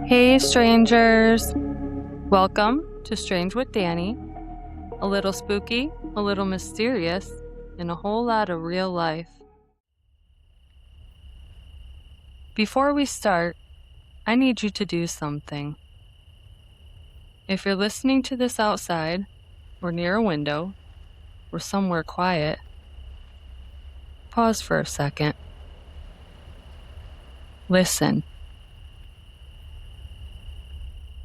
Hey strangers! Welcome to Strange with Danny. A little spooky, a little mysterious, and a whole lot of real life. Before we start, I need you to do something. If you're listening to this outside, or near a window, or somewhere quiet, pause for a second. Listen.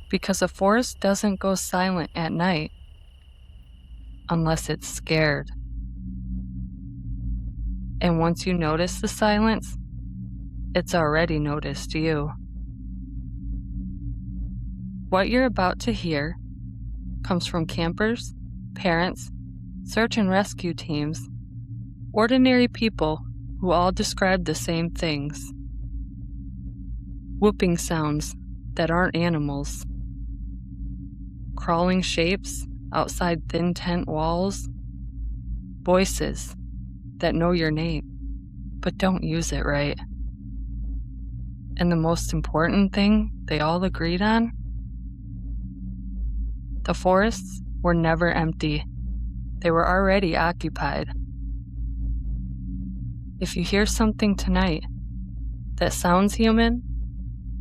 Because a forest doesn't go silent at night unless it's scared. And once you notice the silence, it's already noticed you. What you're about to hear comes from campers, parents, search and rescue teams, ordinary people who all describe the same things. Whooping sounds that aren't animals. Crawling shapes outside thin tent walls. Voices that know your name, but don't use it right. And the most important thing they all agreed on? The forests were never empty. They were already occupied. If you hear something tonight that sounds human,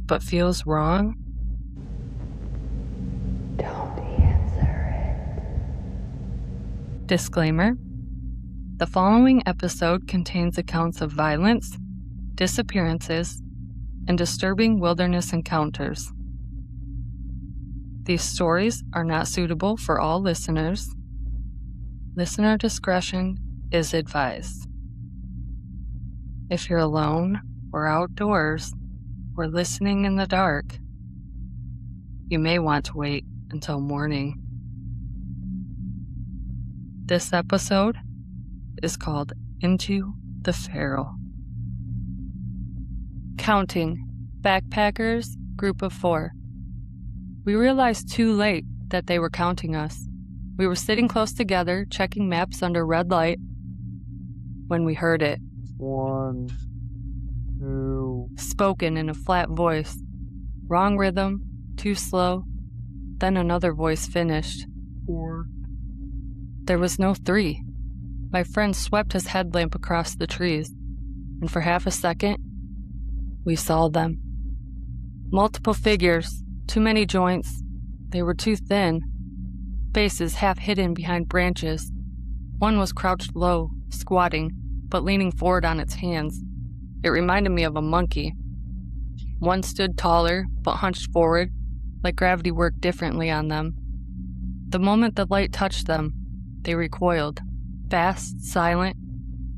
but feels wrong, don't answer it. Disclaimer: the following episode contains accounts of violence, disappearances, and disturbing wilderness encounters. These stories are not suitable for all listeners. Listener discretion is advised. If you're alone or outdoors or listening in the dark, you may want to wait until morning. This episode is called Into the Feral. Counting. Backpackers, group of 4. We realized too late that they were counting us. We were sitting close together, checking maps under red light, when we heard it. 1, 2. Spoken in a flat voice. Wrong rhythm, too slow. Then another voice finished. 4. There was no 3. My friend swept his headlamp across the trees, and for half a second, we saw them. Multiple figures, too many joints. They were too thin. Faces half hidden behind branches. One was crouched low, squatting, but leaning forward on its hands. It reminded me of a monkey. One stood taller, but hunched forward, like gravity worked differently on them. The moment the light touched them, they recoiled, fast, silent,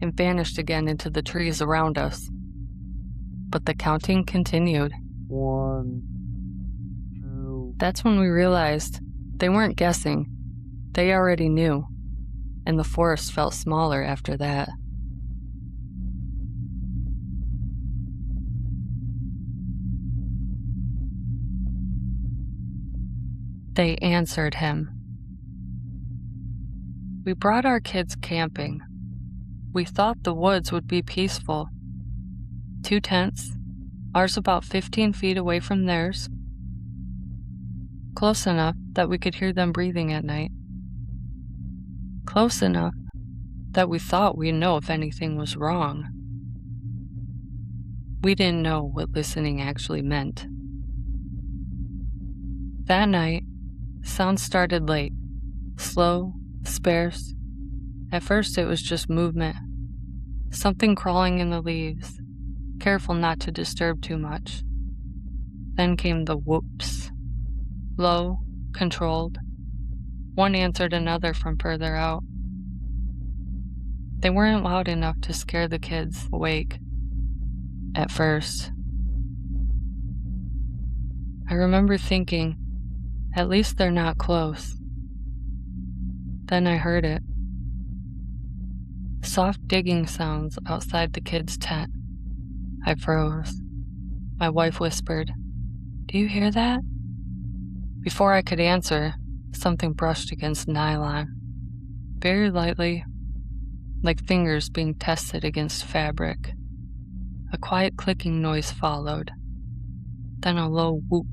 and vanished again into the trees around us. But the counting continued. 1, 2. That's when we realized they weren't guessing. They already knew, and the forest felt smaller after that. They answered him. We brought our kids camping. We thought the woods would be peaceful. 2 tents, ours about 15 feet away from theirs. Close enough that we could hear them breathing at night. Close enough that we thought we'd know if anything was wrong. We didn't know what listening actually meant. That night, sound started late, slow, sparse. At first it was just movement, something crawling in the leaves, careful not to disturb too much. Then came the whoops, low, controlled. One answered another from further out. They weren't loud enough to scare the kids awake, at first. I remember thinking, at least they're not close. Then I heard it. Soft digging sounds outside the kids' tent. I froze. My wife whispered, "Do you hear that?" Before I could answer, something brushed against nylon. Very lightly, like fingers being tested against fabric. A quiet clicking noise followed. Then a low whoop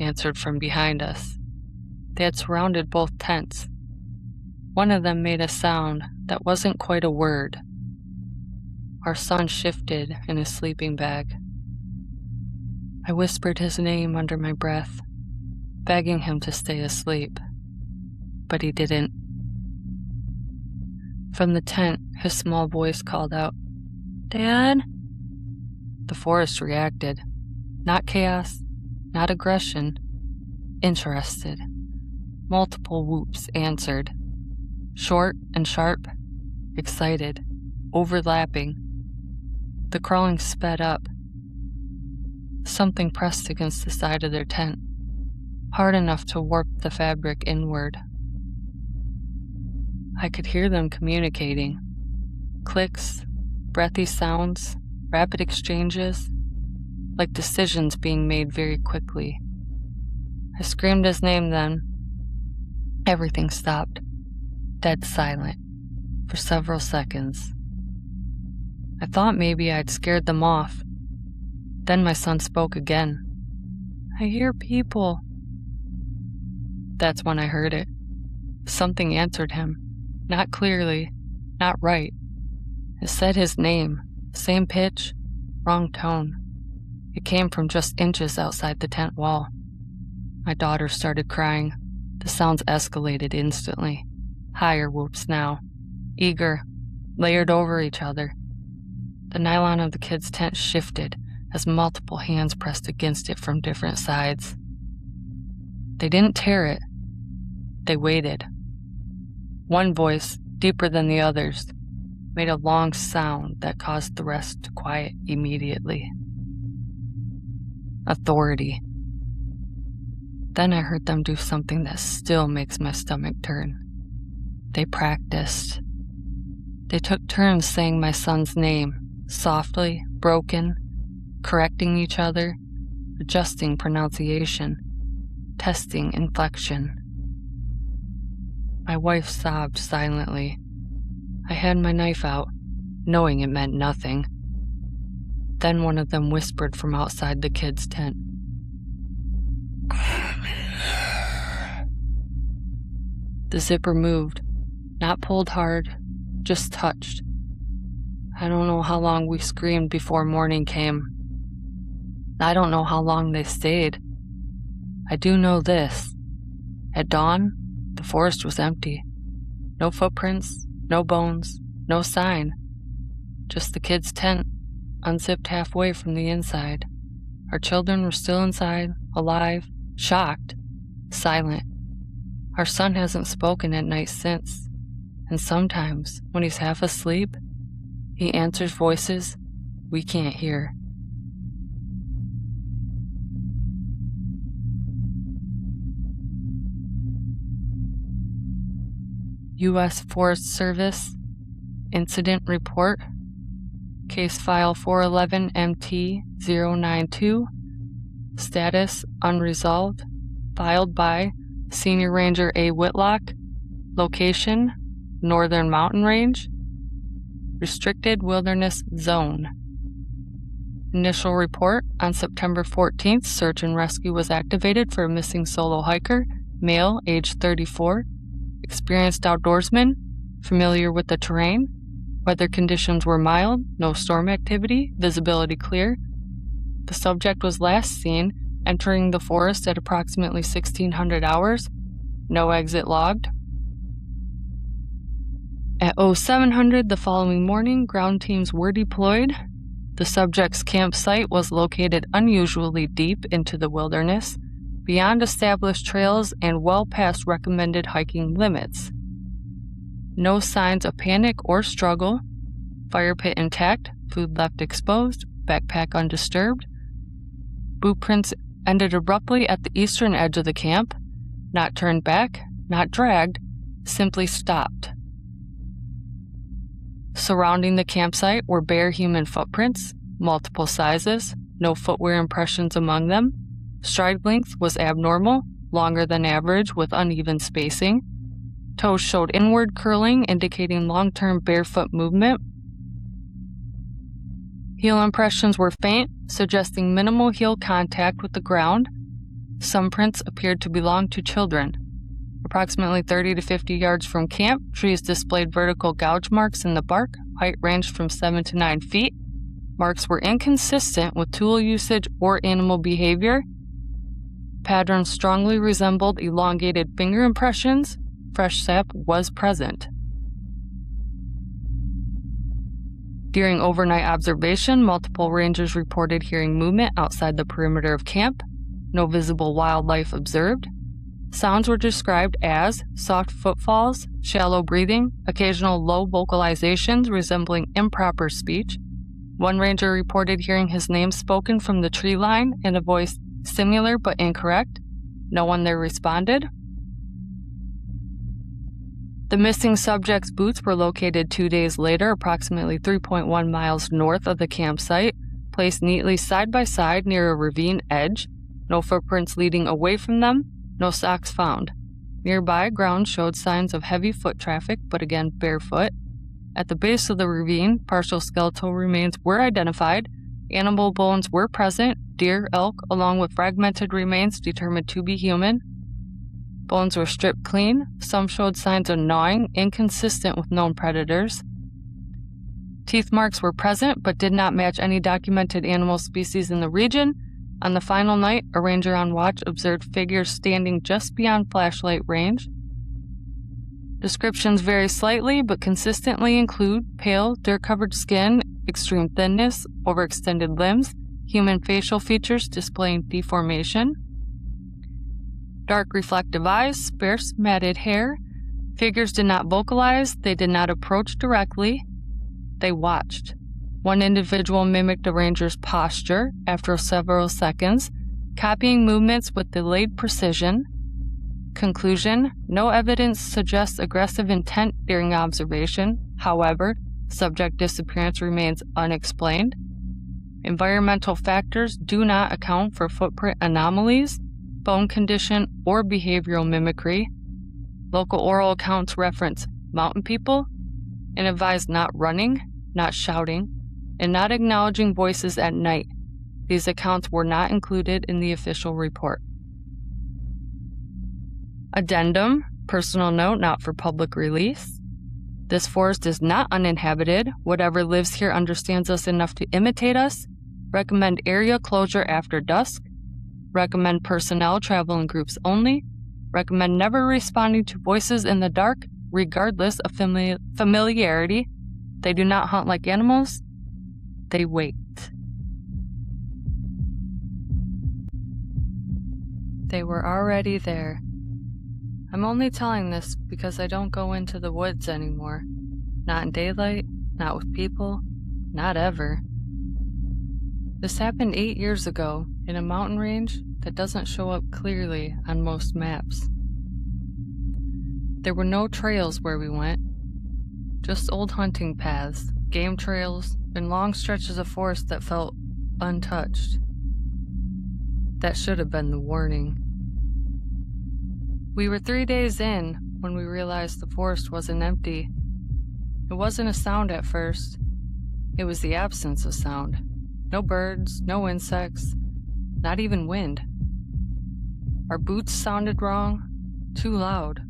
answered from behind us. They had surrounded both tents. One of them made a sound that wasn't quite a word. Our son shifted in his sleeping bag. I whispered his name under my breath, begging him to stay asleep, but he didn't. From the tent, his small voice called out, "Dad?" The forest reacted. Not chaos, not aggression, interested. Multiple whoops answered. Short and sharp, excited, overlapping. The crawling sped up. Something pressed against the side of their tent, hard enough to warp the fabric inward. I could hear them communicating. Clicks, breathy sounds, rapid exchanges, like decisions being made very quickly. I screamed his name then. Everything stopped, dead silent, for several seconds. I thought maybe I'd scared them off. Then my son spoke again. "I hear people." That's when I heard it. Something answered him, not clearly, not right. It said his name, same pitch, wrong tone. It came from just inches outside the tent wall. My daughter started crying. The sounds escalated instantly. Higher whoops now, eager, layered over each other. The nylon of the kid's tent shifted as multiple hands pressed against it from different sides. They didn't tear it. They waited. One voice, deeper than the others, made a long sound that caused the rest to quiet immediately. Authority. Then I heard them do something that still makes my stomach turn. They practiced. They took turns saying my son's name, softly, broken, correcting each other, adjusting pronunciation, testing inflection. My wife sobbed silently. I had my knife out, knowing it meant nothing. Then one of them whispered from outside the kid's tent. The zipper moved, not pulled hard, just touched. I don't know how long we screamed before morning came. I don't know how long they stayed. I do know this. At dawn, the forest was empty. No footprints, no bones, no sign. Just the kid's tent, unzipped halfway from the inside. Our children were still inside, alive, shocked, silent. Our son hasn't spoken at night since, and sometimes, when he's half asleep, he answers voices we can't hear. U.S. Forest Service Incident Report, Case File 411MT092, Status Unresolved, filed by Senior Ranger A. Whitlock, Location, Northern Mountain Range, Restricted Wilderness Zone. Initial report: on September 14th, search and rescue was activated for a missing solo hiker, male, age 34, experienced outdoorsman, familiar with the terrain. Weather conditions were mild, no storm activity, visibility clear. The subject was last seen entering the forest at approximately 1600 hours. No exit logged. At 0700 the following morning, ground teams were deployed. The subject's campsite was located unusually deep into the wilderness, beyond established trails and well past recommended hiking limits. No signs of panic or struggle. Fire pit intact, food left exposed, backpack undisturbed. Boot prints ended abruptly at the eastern edge of the camp, not turned back, not dragged, simply stopped. Surrounding the campsite were bare human footprints, multiple sizes, no footwear impressions among them. Stride length was abnormal, longer than average with uneven spacing. Toes showed inward curling, indicating long-term barefoot movement. Heel impressions were faint, suggesting minimal heel contact with the ground. Some prints appeared to belong to children. Approximately 30 to 50 yards from camp, trees displayed vertical gouge marks in the bark. Height ranged from 7 to 9 feet. Marks were inconsistent with tool usage or animal behavior. Patterns strongly resembled elongated finger impressions. Fresh sap was present. During overnight observation, multiple rangers reported hearing movement outside the perimeter of camp. No visible wildlife observed. Sounds were described as soft footfalls, shallow breathing, occasional low vocalizations resembling improper speech. One ranger reported hearing his name spoken from the tree line in a voice similar but incorrect. No one there responded. The missing subject's boots were located 2 days later, approximately 3.1 miles north of the campsite, placed neatly side by side near a ravine edge. No footprints leading away from them, no socks found. Nearby ground showed signs of heavy foot traffic, but again barefoot. At the base of the ravine, partial skeletal remains were identified. Animal bones were present, deer, elk, along with fragmented remains determined to be human. Bones were stripped clean. Some showed signs of gnawing, inconsistent with known predators. Teeth marks were present, but did not match any documented animal species in the region. On the final night, a ranger on watch observed figures standing just beyond flashlight range. Descriptions vary slightly, but consistently include pale, dirt-covered skin, extreme thinness, overextended limbs, human facial features displaying deformation, dark reflective eyes, sparse matted hair. Figures did not vocalize, they did not approach directly, they watched. One individual mimicked a ranger's posture after several seconds, copying movements with delayed precision. Conclusion: no evidence suggests aggressive intent during observation. However, subject disappearance remains unexplained. Environmental factors do not account for footprint anomalies, bone condition, or behavioral mimicry. Local oral accounts reference mountain people and advise not running, not shouting, and not acknowledging voices at night. These accounts were not included in the official report. Addendum, personal note not for public release. This forest is not uninhabited. Whatever lives here understands us enough to imitate us. Recommend area closure after dusk. Recommend personnel travel in groups only. Recommend never responding to voices in the dark, regardless of familiarity. They do not hunt like animals. They wait. They were already there. I'm only telling this because I don't go into the woods anymore. Not in daylight, not with people, not ever. This happened 8 years ago in a mountain range that doesn't show up clearly on most maps. There were no trails where we went, just old hunting paths, game trails, and long stretches of forest that felt untouched. That should have been the warning. We were 3 days in when we realized the forest wasn't empty. It wasn't a sound at first. It was the absence of sound. No birds, no insects, not even wind. Our boots sounded wrong, too loud,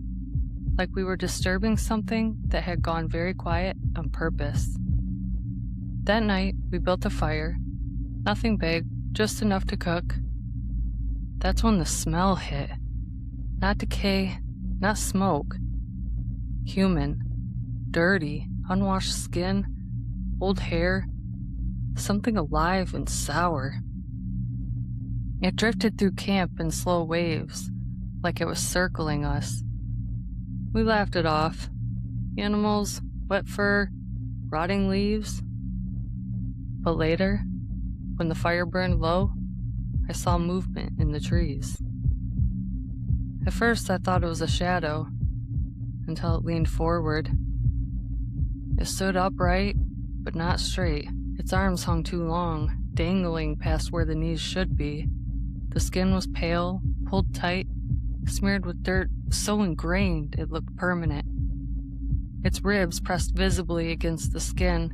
like we were disturbing something that had gone very quiet on purpose. That night, we built a fire. Nothing big, just enough to cook. That's when the smell hit. Not decay, not smoke. Human, dirty, unwashed skin, old hair, something alive and sour. It drifted through camp in slow waves, like it was circling us. We laughed it off. Animals, wet fur, rotting leaves. But later, when the fire burned low, I saw movement in the trees. At first, I thought it was a shadow, until it leaned forward. It stood upright, but not straight. Its arms hung too long, dangling past where the knees should be. The skin was pale, pulled tight, smeared with dirt so ingrained it looked permanent. Its ribs pressed visibly against the skin.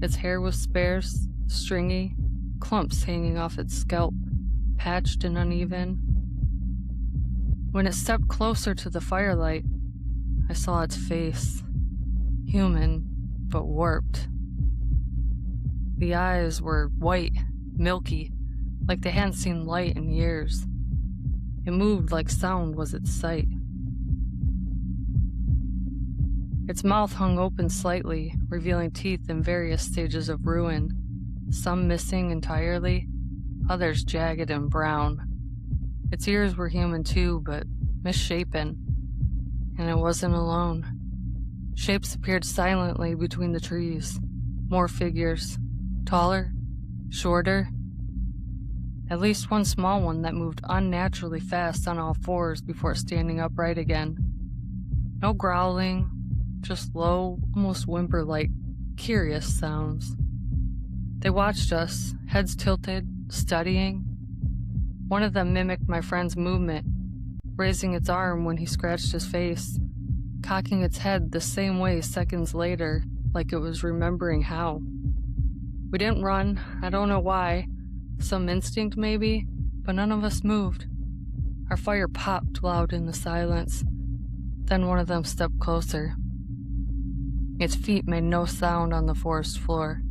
Its hair was sparse, stringy, clumps hanging off its scalp, patched and uneven. When it stepped closer to the firelight, I saw its face, human but warped. The eyes were white, milky, like they hadn't seen light in years. It moved like sound was its sight. Its mouth hung open slightly, revealing teeth in various stages of ruin, some missing entirely, others jagged and brown. Its ears were human too, but misshapen, and it wasn't alone. Shapes appeared silently between the trees, more figures, taller, shorter. At least one small one that moved unnaturally fast on all fours before standing upright again. No growling, just low, almost whimper-like, curious sounds. They watched us, heads tilted, studying. One of them mimicked my friend's movement, raising its arm when he scratched his face, cocking its head the same way seconds later, like it was remembering how. We didn't run, I don't know why, some instinct maybe, but none of us moved. Our fire popped loud in the silence. Then one of them stepped closer. Its feet made no sound on the forest floor.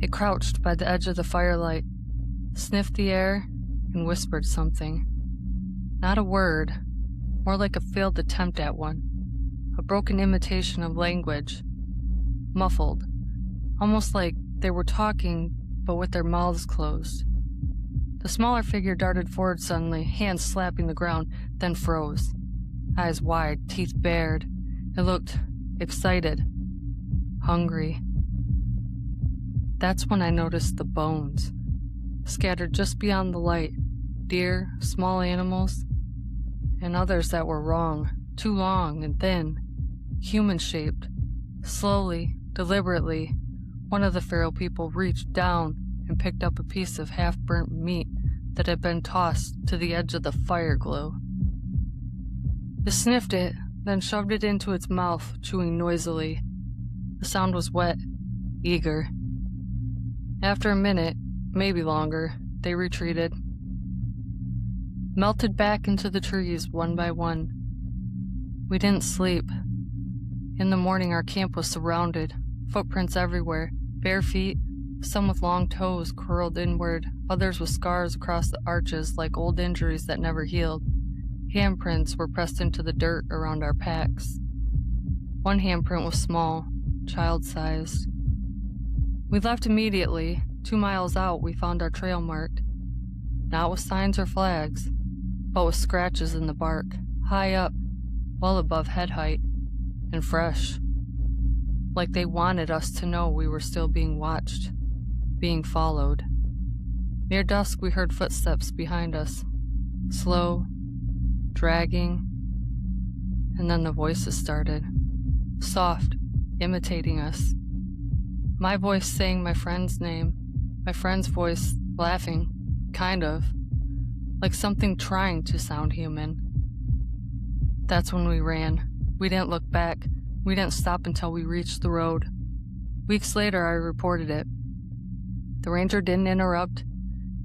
It crouched by the edge of the firelight, sniffed the air, and whispered something. Not a word, more like a failed attempt at one, a broken imitation of language, muffled, almost like they were talking but with their mouths closed. The smaller figure darted forward suddenly, hands slapping the ground, then froze. Eyes wide, teeth bared. It looked excited, hungry. That's when I noticed the bones, scattered just beyond the light. Deer, small animals, and others that were wrong, too long and thin, human-shaped. Slowly, deliberately, one of the feral people reached down and picked up a piece of half-burnt meat that had been tossed to the edge of the fire glow. It sniffed it, then shoved it into its mouth, chewing noisily. The sound was wet, eager. After a minute, maybe longer, they retreated, melted back into the trees one by one. We didn't sleep. In the morning, our camp was surrounded, footprints everywhere, bare feet, some with long toes curled inward, others with scars across the arches like old injuries that never healed. Handprints were pressed into the dirt around our packs. One handprint was small, child-sized. We left immediately. 2 miles out, we found our trail marked, not with signs or flags, but with scratches in the bark, high up, well above head height, and fresh. Like they wanted us to know we were still being watched, being followed. Near dusk, we heard footsteps behind us, slow, dragging, and then the voices started, soft, imitating us. My voice saying my friend's name, my friend's voice laughing, kind of, like something trying to sound human. That's when we ran. We didn't look back. We didn't stop until we reached the road. Weeks later, I reported it. The ranger didn't interrupt.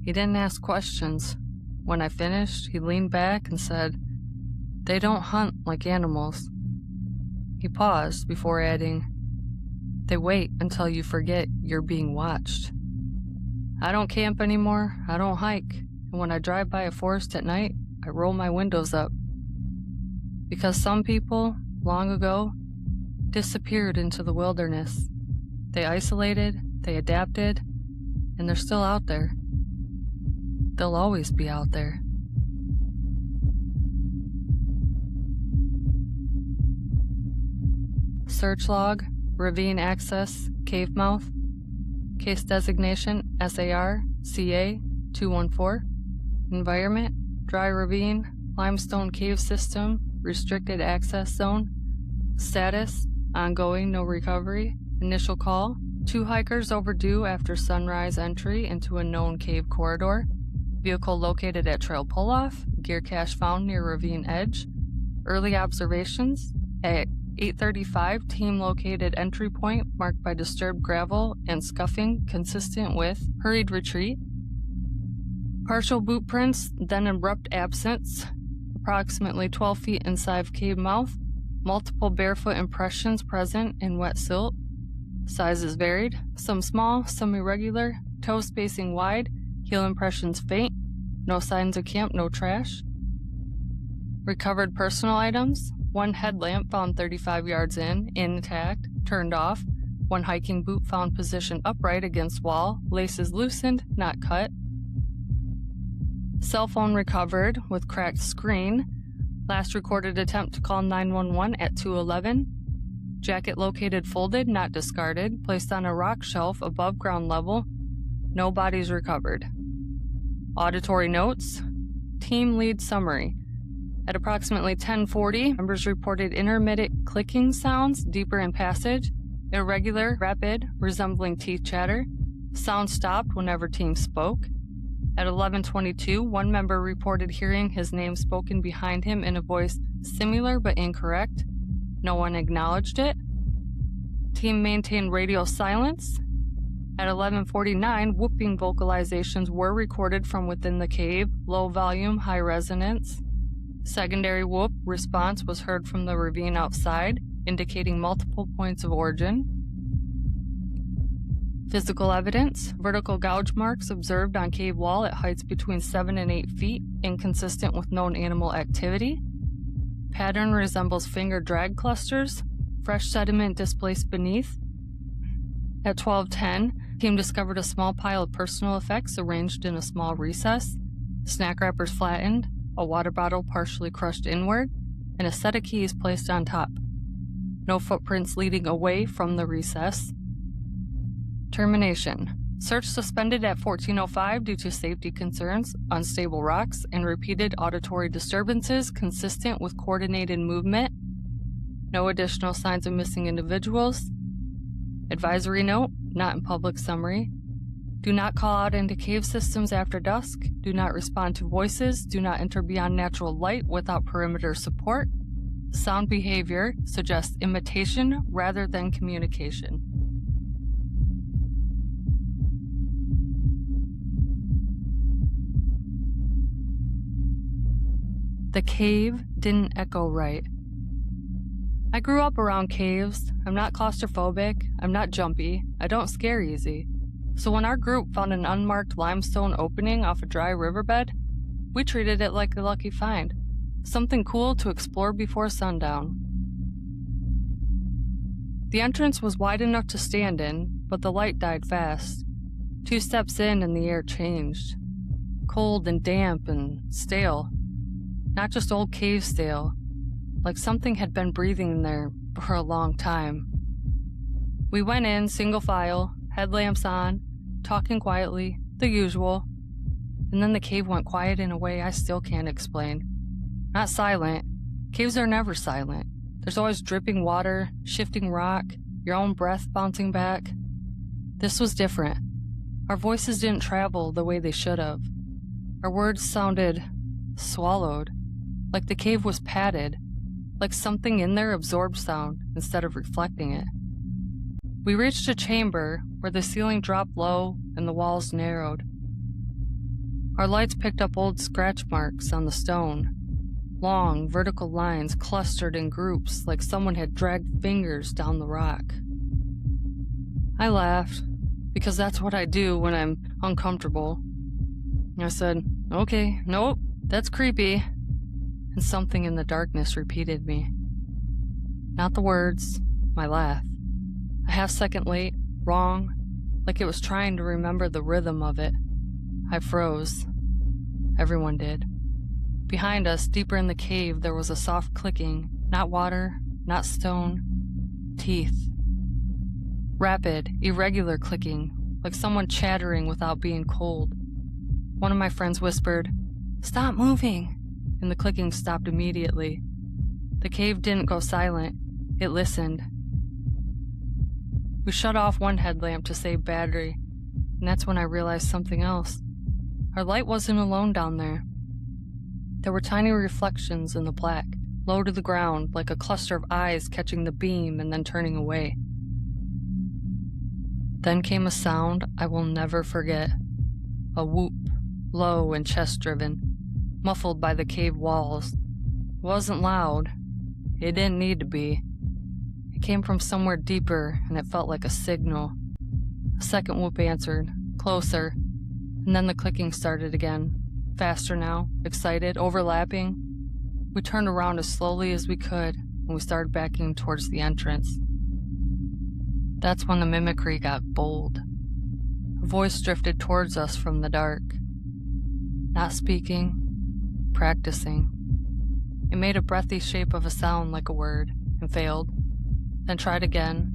He didn't ask questions. When I finished, he leaned back and said, "They don't hunt like animals." He paused before adding, "They wait until you forget you're being watched." I don't camp anymore. I don't hike. And when I drive by a forest at night, I roll my windows up. Because some people, long ago, disappeared into the wilderness. They isolated, they adapted, and they're still out there. They'll always be out there. Search log, ravine access, cave mouth. Case designation, SAR, CA, 214. Environment, dry ravine, limestone cave system, restricted access zone. Status, ongoing, no recovery. Initial call, 2 hikers overdue after sunrise entry into a known cave corridor. Vehicle located at trail pull-off, gear cache found near ravine edge. Early observations, at 8:35, team located entry point marked by disturbed gravel and scuffing consistent with hurried retreat. Partial boot prints, then abrupt absence, approximately 12 feet inside of cave mouth. Multiple barefoot impressions present in wet silt. Sizes varied, some small, some irregular, toe spacing wide, heel impressions faint, no signs of camp, no trash. Recovered personal items, one headlamp found 35 yards intact, turned off, one hiking boot found positioned upright against wall, laces loosened, not cut. Cell phone recovered with cracked screen. Last recorded attempt to call 911 at 2:11. Jacket located folded, not discarded, placed on a rock shelf above ground level. No bodies recovered. Auditory notes. Team lead summary. At approximately 10:40, members reported intermittent clicking sounds deeper in passage, irregular, rapid, resembling teeth chatter. Sound stopped whenever team spoke. At 11:22, one member reported hearing his name spoken behind him in a voice similar but incorrect. No one acknowledged it. Team maintained radio silence. At 11:49, whooping vocalizations were recorded from within the cave, low volume, high resonance. Secondary whoop response was heard from the ravine outside, indicating multiple points of origin. Physical evidence, vertical gouge marks observed on cave wall at heights between 7 and 8 feet, inconsistent with known animal activity. Pattern resembles finger drag clusters, fresh sediment displaced beneath. At 12:10, team discovered a small pile of personal effects arranged in a small recess, snack wrappers flattened, a water bottle partially crushed inward, and a set of keys placed on top. No footprints leading away from the recess. Termination. Search suspended at 14:05 due to safety concerns, unstable rocks, and repeated auditory disturbances consistent with coordinated movement. No additional signs of missing individuals. Advisory note, not in public summary. Do not call out into cave systems after dusk. Do not respond to voices. Do not enter beyond natural light without perimeter support. Sound behavior suggests imitation rather than communication. The cave didn't echo right. I grew up around caves. I'm not claustrophobic. I'm not jumpy. I don't scare easy. So when our group found an unmarked limestone opening off a dry riverbed, we treated it like a lucky find. Something cool to explore before sundown. The entrance was wide enough to stand in, but the light died fast. 2 steps in and the air changed. Cold and damp and stale. Not just old cave stale, like something had been breathing in there for a long time. We went in single file, headlamps on, talking quietly, the usual, and then the cave went quiet in a way I still can't explain. Not silent. Caves are never silent. There's always dripping water, shifting rock, your own breath bouncing back. This was different. Our voices didn't travel the way they should have. Our words sounded swallowed. Like the cave was padded, like something in there absorbed sound instead of reflecting it. We reached a chamber where the ceiling dropped low and the walls narrowed. Our lights picked up old scratch marks on the stone, long vertical lines clustered in groups like someone had dragged fingers down the rock. I laughed, because that's what I do when I'm uncomfortable. I said, "Okay, nope, that's creepy." And something in the darkness repeated me. Not the words, my laugh. A half second late, wrong, like it was trying to remember the rhythm of it. I froze. Everyone did. Behind us, deeper in the cave, there was a soft clicking, not water, not stone, teeth. Rapid, irregular clicking, like someone chattering without being cold. One of my friends whispered, "Stop moving!" and the clicking stopped immediately. The cave didn't go silent. It listened. We shut off one headlamp to save battery, and that's when I realized something else. Our light wasn't alone down there. There were tiny reflections in the black, low to the ground, like a cluster of eyes catching the beam and then turning away. Then came a sound I will never forget. A whoop, low and chest-driven, muffled by the cave walls. It wasn't loud. It didn't need to be. It came from somewhere deeper, and it felt like a signal. A second whoop answered, closer, and then the clicking started again. Faster now, excited, overlapping. We turned around as slowly as we could, and we started backing towards the entrance. That's when the mimicry got bold. A voice drifted towards us from the dark. Not speaking, practicing. It made a breathy shape of a sound like a word, and failed. Then tried again.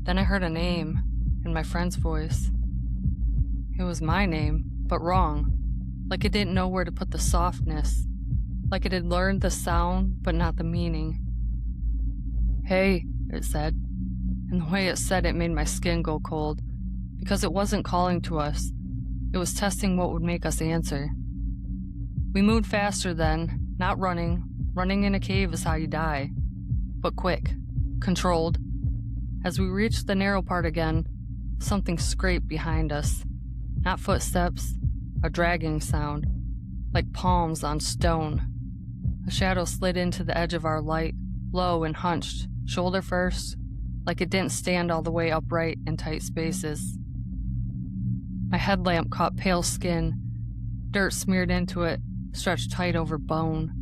Then I heard a name, in my friend's voice. It was my name, but wrong. Like it didn't know where to put the softness. Like it had learned the sound, but not the meaning. Hey, it said. And the way it said it made my skin go cold. Because it wasn't calling to us. It was testing what would make us answer. We moved faster then, not running. Running in a cave is how you die. But quick. Controlled. As we reached the narrow part again, something scraped behind us. Not footsteps, a dragging sound, like palms on stone. A shadow slid into the edge of our light, low and hunched, shoulder first, like it didn't stand all the way upright in tight spaces. My headlamp caught pale skin, dirt smeared into it, stretched tight over bone.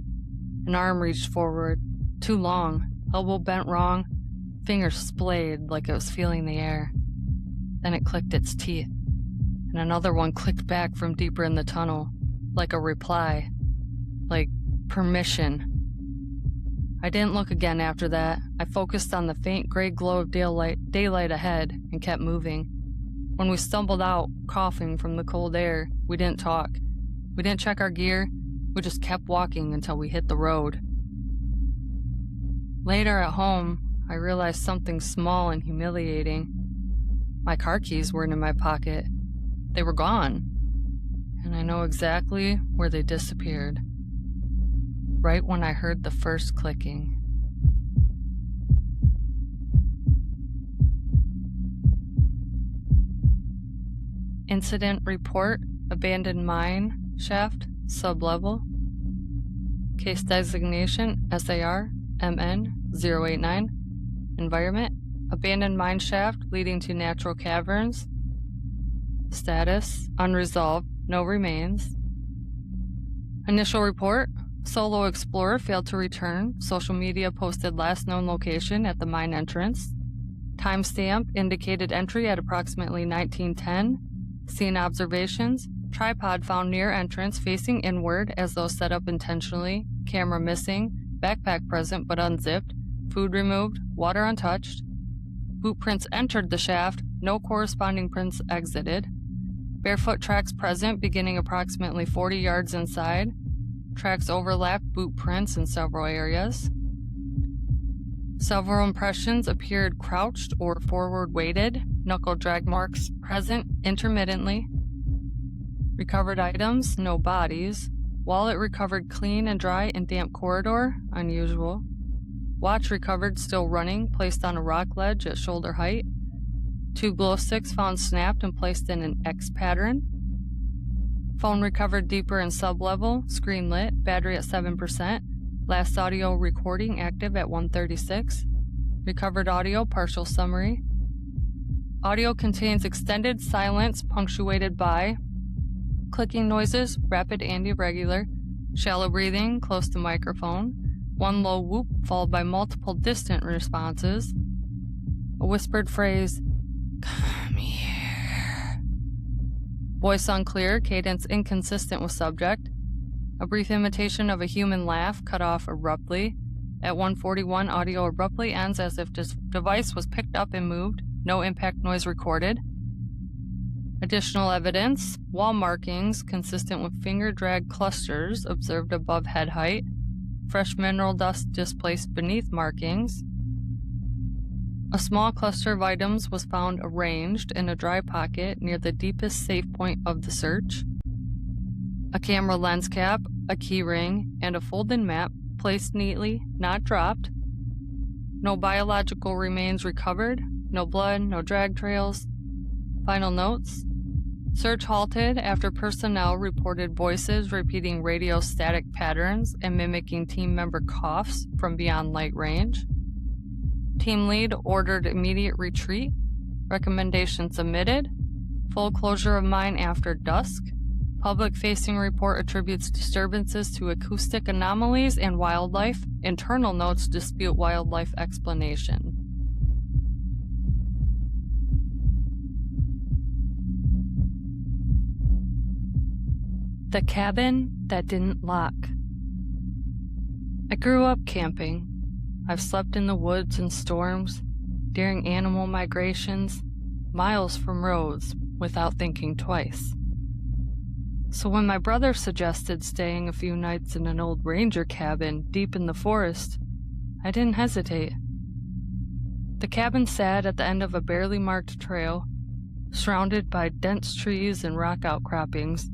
An arm reached forward, too long, elbow bent wrong, fingers splayed like it was feeling the air. Then it clicked its teeth, and another one clicked back from deeper in the tunnel, like a reply, like permission. I didn't look again after that. I focused on the faint gray glow of daylight ahead and kept moving. When we stumbled out, coughing from the cold air, we didn't talk. We didn't check our gear. We just kept walking until we hit the road. Later at home, I realized something small and humiliating. My car keys weren't in my pocket. They were gone. And I know exactly where they disappeared. Right when I heard the first clicking. Incident report, abandoned mine shaft, sublevel. Case designation, SAR, MN 089. Environment, abandoned mine shaft leading to natural caverns. Status, unresolved, no remains. Initial report, solo explorer failed to return. Social media posted last known location at the mine entrance. Timestamp indicated entry at approximately 1910. Scene observations, tripod found near entrance facing inward as though set up intentionally. Camera missing, backpack present but unzipped. Food removed, water untouched. Boot prints entered the shaft, no corresponding prints exited. Barefoot tracks present beginning approximately 40 yards inside. Tracks overlapped boot prints in several areas. Several impressions appeared crouched or forward weighted. Knuckle drag marks present intermittently. Recovered items, no bodies. Wallet recovered clean and dry in damp corridor, unusual. Watch recovered still running, placed on a rock ledge at shoulder height. 2 glow sticks found snapped and placed in an X pattern. Phone recovered deeper in sublevel, screen lit, battery at 7%. Last audio recording active at 136. Recovered audio, partial summary. Audio contains extended silence punctuated by clicking noises, rapid and irregular, shallow breathing, close to microphone, one low whoop followed by multiple distant responses, a whispered phrase, "Come here." Voice unclear, cadence inconsistent with subject, a brief imitation of a human laugh cut off abruptly. At 141, audio abruptly ends as if this device was picked up and moved, no impact noise recorded. Additional evidence, wall markings consistent with finger drag clusters observed above head height, fresh mineral dust displaced beneath markings. A small cluster of items was found arranged in a dry pocket near the deepest safe point of the search. A camera lens cap, a key ring, and a folded map placed neatly, not dropped. No biological remains recovered, no blood, no drag trails. Final notes. Search halted after personnel reported voices repeating radio static patterns and mimicking team member coughs from beyond light range. Team lead ordered immediate retreat. Recommendation submitted. Full closure of mine after dusk. Public-facing report attributes disturbances to acoustic anomalies and wildlife. Internal notes dispute wildlife explanation. The cabin that didn't lock. I grew up camping. I've slept in the woods in storms, during animal migrations, miles from roads, without thinking twice. So when my brother suggested staying a few nights in an old ranger cabin deep in the forest, I didn't hesitate. The cabin sat at the end of a barely marked trail, surrounded by dense trees and rock outcroppings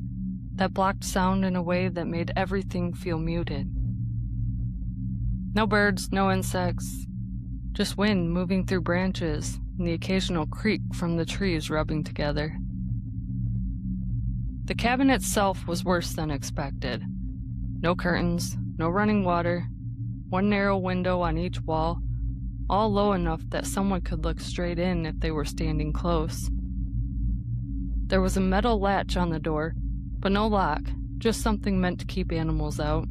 that blocked sound in a way that made everything feel muted. No birds, no insects, just wind moving through branches and the occasional creak from the trees rubbing together. The cabin itself was worse than expected. No curtains, no running water, one narrow window on each wall, all low enough that someone could look straight in if they were standing close. There was a metal latch on the door, but no lock, just something meant to keep animals out.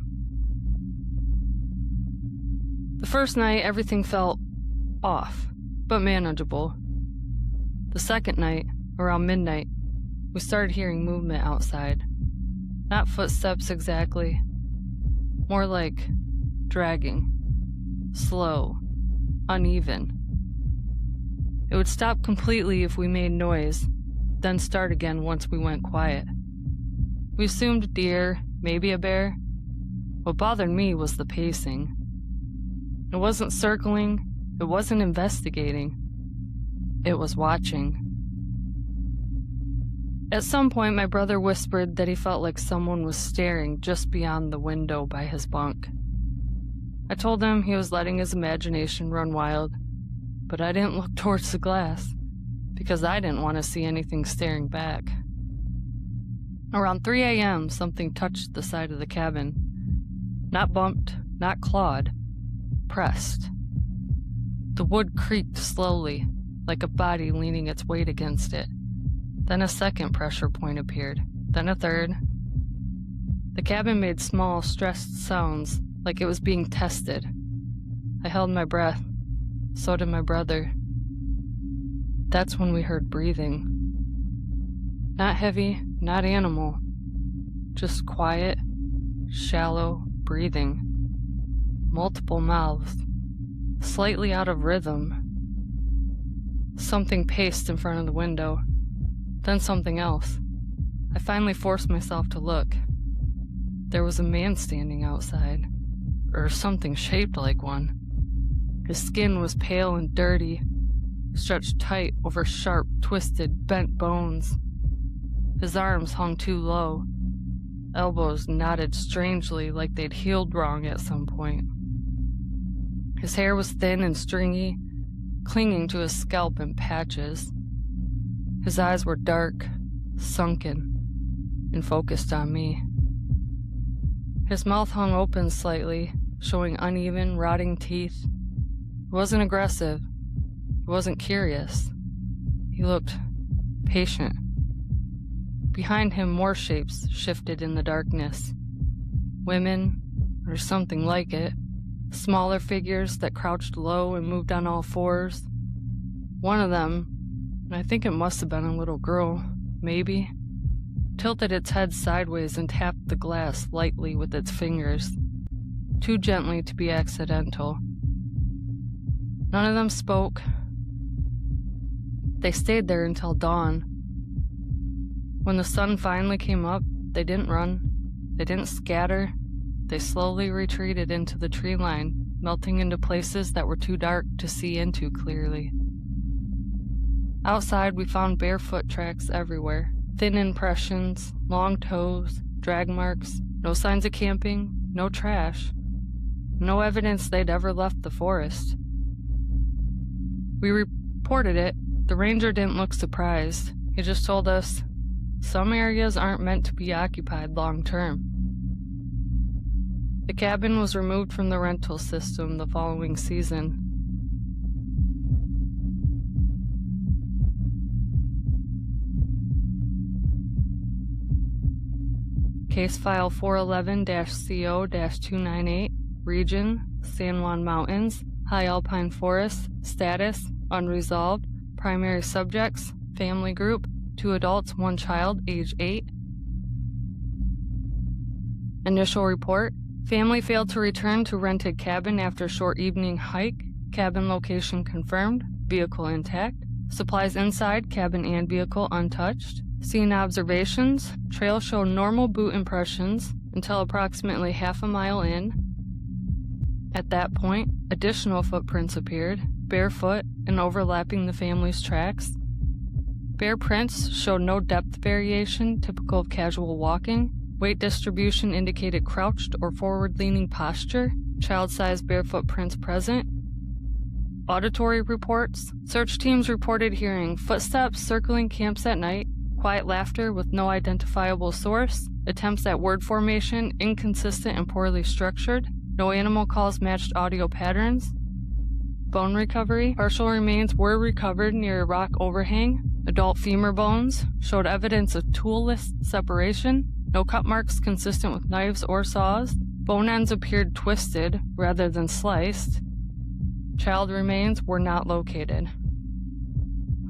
The first night, everything felt off, but manageable. The second night, around midnight, we started hearing movement outside. Not footsteps exactly, more like dragging, slow, uneven. It would stop completely if we made noise, then start again once we went quiet. We assumed deer, maybe a bear. What bothered me was the pacing. It wasn't circling, it wasn't investigating. It was watching. At some point, my brother whispered that he felt like someone was staring just beyond the window by his bunk. I told him he was letting his imagination run wild, but I didn't look towards the glass, because I didn't want to see anything staring back. Around 3 a.m., something touched the side of the cabin. Not bumped, not clawed, pressed. The wood creaked slowly, like a body leaning its weight against it. Then a second pressure point appeared, then a third. The cabin made small, stressed sounds, like it was being tested. I held my breath. So did my brother. That's when we heard breathing. Not heavy, not animal. Just quiet, shallow breathing. Multiple mouths, slightly out of rhythm. Something paced in front of the window. Then something else. I finally forced myself to look. There was a man standing outside, or something shaped like one. His skin was pale and dirty, stretched tight over sharp, twisted, bent bones. His arms hung too low, elbows knotted strangely like they'd healed wrong at some point. His hair was thin and stringy, clinging to his scalp in patches. His eyes were dark, sunken, and focused on me. His mouth hung open slightly, showing uneven, rotting teeth. He wasn't aggressive. He wasn't curious. He looked patient. Behind him, more shapes shifted in the darkness. Women, or something like it. Smaller figures that crouched low and moved on all fours. One of them, and I think it must have been a little girl, maybe, tilted its head sideways and tapped the glass lightly with its fingers, too gently to be accidental. None of them spoke. They stayed there until dawn. When the sun finally came up, they didn't run, they didn't scatter. They slowly retreated into the tree line, melting into places that were too dark to see into clearly. Outside, we found barefoot tracks everywhere, thin impressions, long toes, drag marks, no signs of camping, no trash, No evidence they'd ever left the forest. We reported it. The ranger didn't look surprised. He just told us, some areas aren't meant to be occupied long term. The cabin was removed from the rental system the following season. Case file 411-CO-298, region, San Juan Mountains, High Alpine Forest, status, unresolved, primary subjects, family group, 2 adults, 1 child, age 8. Initial report, family failed to return to rented cabin after short evening hike, cabin location confirmed, vehicle intact, supplies inside, cabin and vehicle untouched. Scene observations, trail showed normal boot impressions until approximately half a mile in. At that point, additional footprints appeared, barefoot and overlapping the family's tracks. Bare prints showed no depth variation typical of casual walking. Weight distribution indicated crouched or forward-leaning posture. Child-sized barefoot prints present. Auditory reports. Search teams reported hearing footsteps circling camps at night, quiet laughter with no identifiable source, attempts at word formation inconsistent and poorly structured. No animal calls matched audio patterns. Bone recovery. Partial remains were recovered near a rock overhang. Adult femur bones showed evidence of toolless separation. No cut marks consistent with knives or saws. Bone ends appeared twisted rather than sliced. Child remains were not located.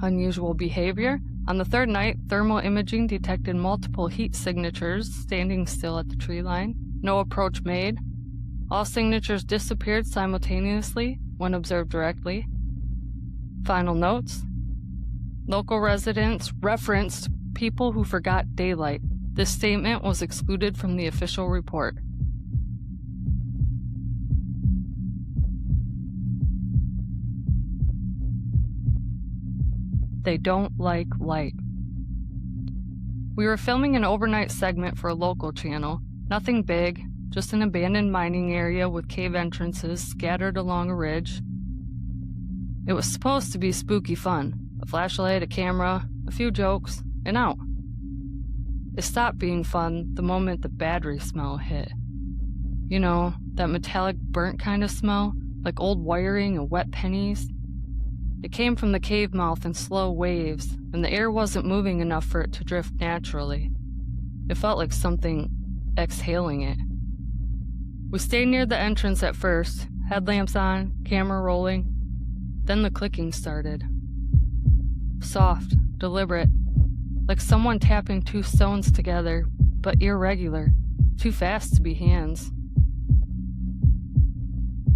Unusual behavior. On the 3rd night, thermal imaging detected multiple heat signatures standing still at the tree line. No approach made. All signatures disappeared simultaneously when observed directly. Final notes. Local residents referenced people who forgot daylight. This statement was excluded from the official report. They don't like light. We were filming an overnight segment for a local channel. Nothing big, just an abandoned mining area with cave entrances scattered along a ridge. It was supposed to be spooky fun. A flashlight, a camera, a few jokes, and out. It stopped being fun the moment the battery smell hit. You know, that metallic burnt kind of smell, like old wiring and wet pennies. It came from the cave mouth in slow waves, and the air wasn't moving enough for it to drift naturally. It felt like something exhaling it. We stayed near the entrance at first, headlamps on, camera rolling. Then the clicking started. Soft, deliberate, like someone tapping 2 stones together, but irregular, too fast to be hands.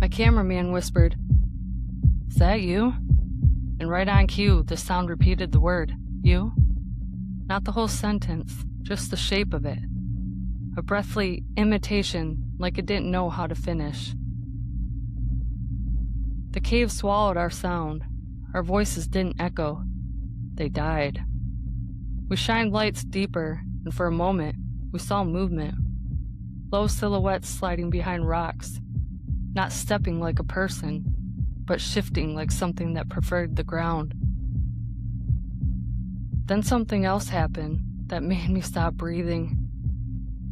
My cameraman whispered, "Is that you?" And right on cue, the sound repeated the word, "You?" Not the whole sentence, just the shape of it. A breathly imitation, like it didn't know how to finish. The cave swallowed our sound. Our voices didn't echo. They died. We shined lights deeper, and for a moment, we saw movement. Low silhouettes sliding behind rocks, not stepping like a person, but shifting like something that preferred the ground. Then something else happened that made me stop breathing.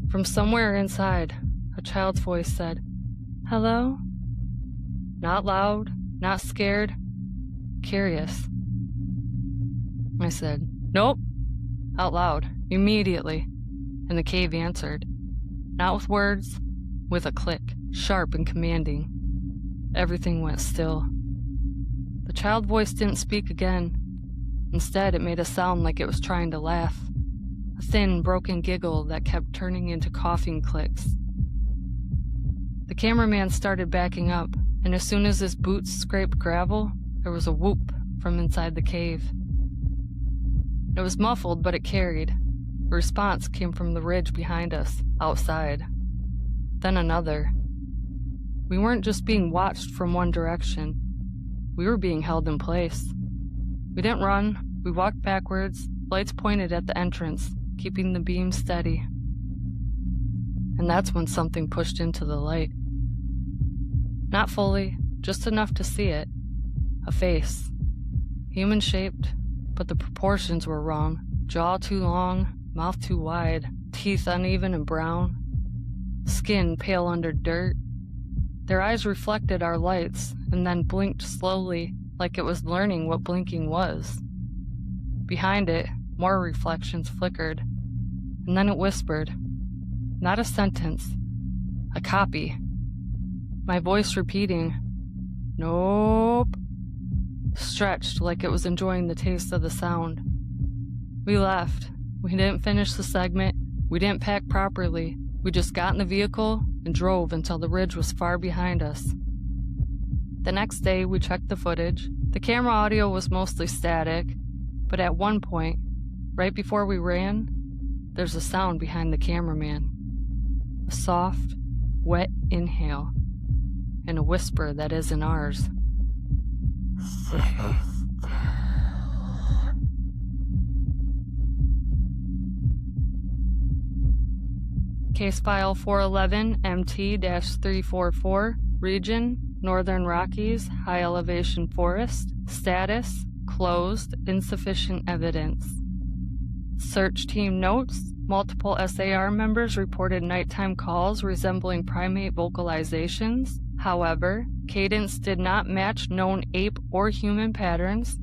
From somewhere inside, a child's voice said, "Hello?" Not loud, not scared, curious. I said, "Nope," out loud, immediately, and the cave answered. Not with words, with a click, sharp and commanding. Everything went still. The child voice didn't speak again. Instead, it made a sound like it was trying to laugh. A thin, broken giggle that kept turning into coughing clicks. The cameraman started backing up, and as soon as his boots scraped gravel, there was a whoop from inside the cave. It was muffled, but it carried. A response came from the ridge behind us, outside. Then another. We weren't just being watched from one direction. We were being held in place. We didn't run. We walked backwards, lights pointed at the entrance, keeping the beam steady. And that's when something pushed into the light. Not fully, just enough to see it. A face. Human-shaped, but the proportions were wrong. Jaw too long, mouth too wide, teeth uneven and brown, skin pale under dirt. Their eyes reflected our lights and then blinked slowly, like it was learning what blinking was. Behind it, more reflections flickered, and then it whispered. Not a sentence, a copy. My voice repeating, "Nope," stretched like it was enjoying the taste of the sound. We left. We didn't finish the segment. We didn't pack properly. We just got in the vehicle and drove until the ridge was far behind us. The next day, we checked the footage. The camera audio was mostly static, but at one point, right before we ran, there's a sound behind the cameraman. A soft, wet inhale, and a whisper that isn't ours. Case file 411 MT-344, region, Northern Rockies, high elevation forest, status, closed, insufficient evidence. Search team notes, multiple SAR members reported nighttime calls resembling primate vocalizations. However, cadence did not match known ape or human patterns.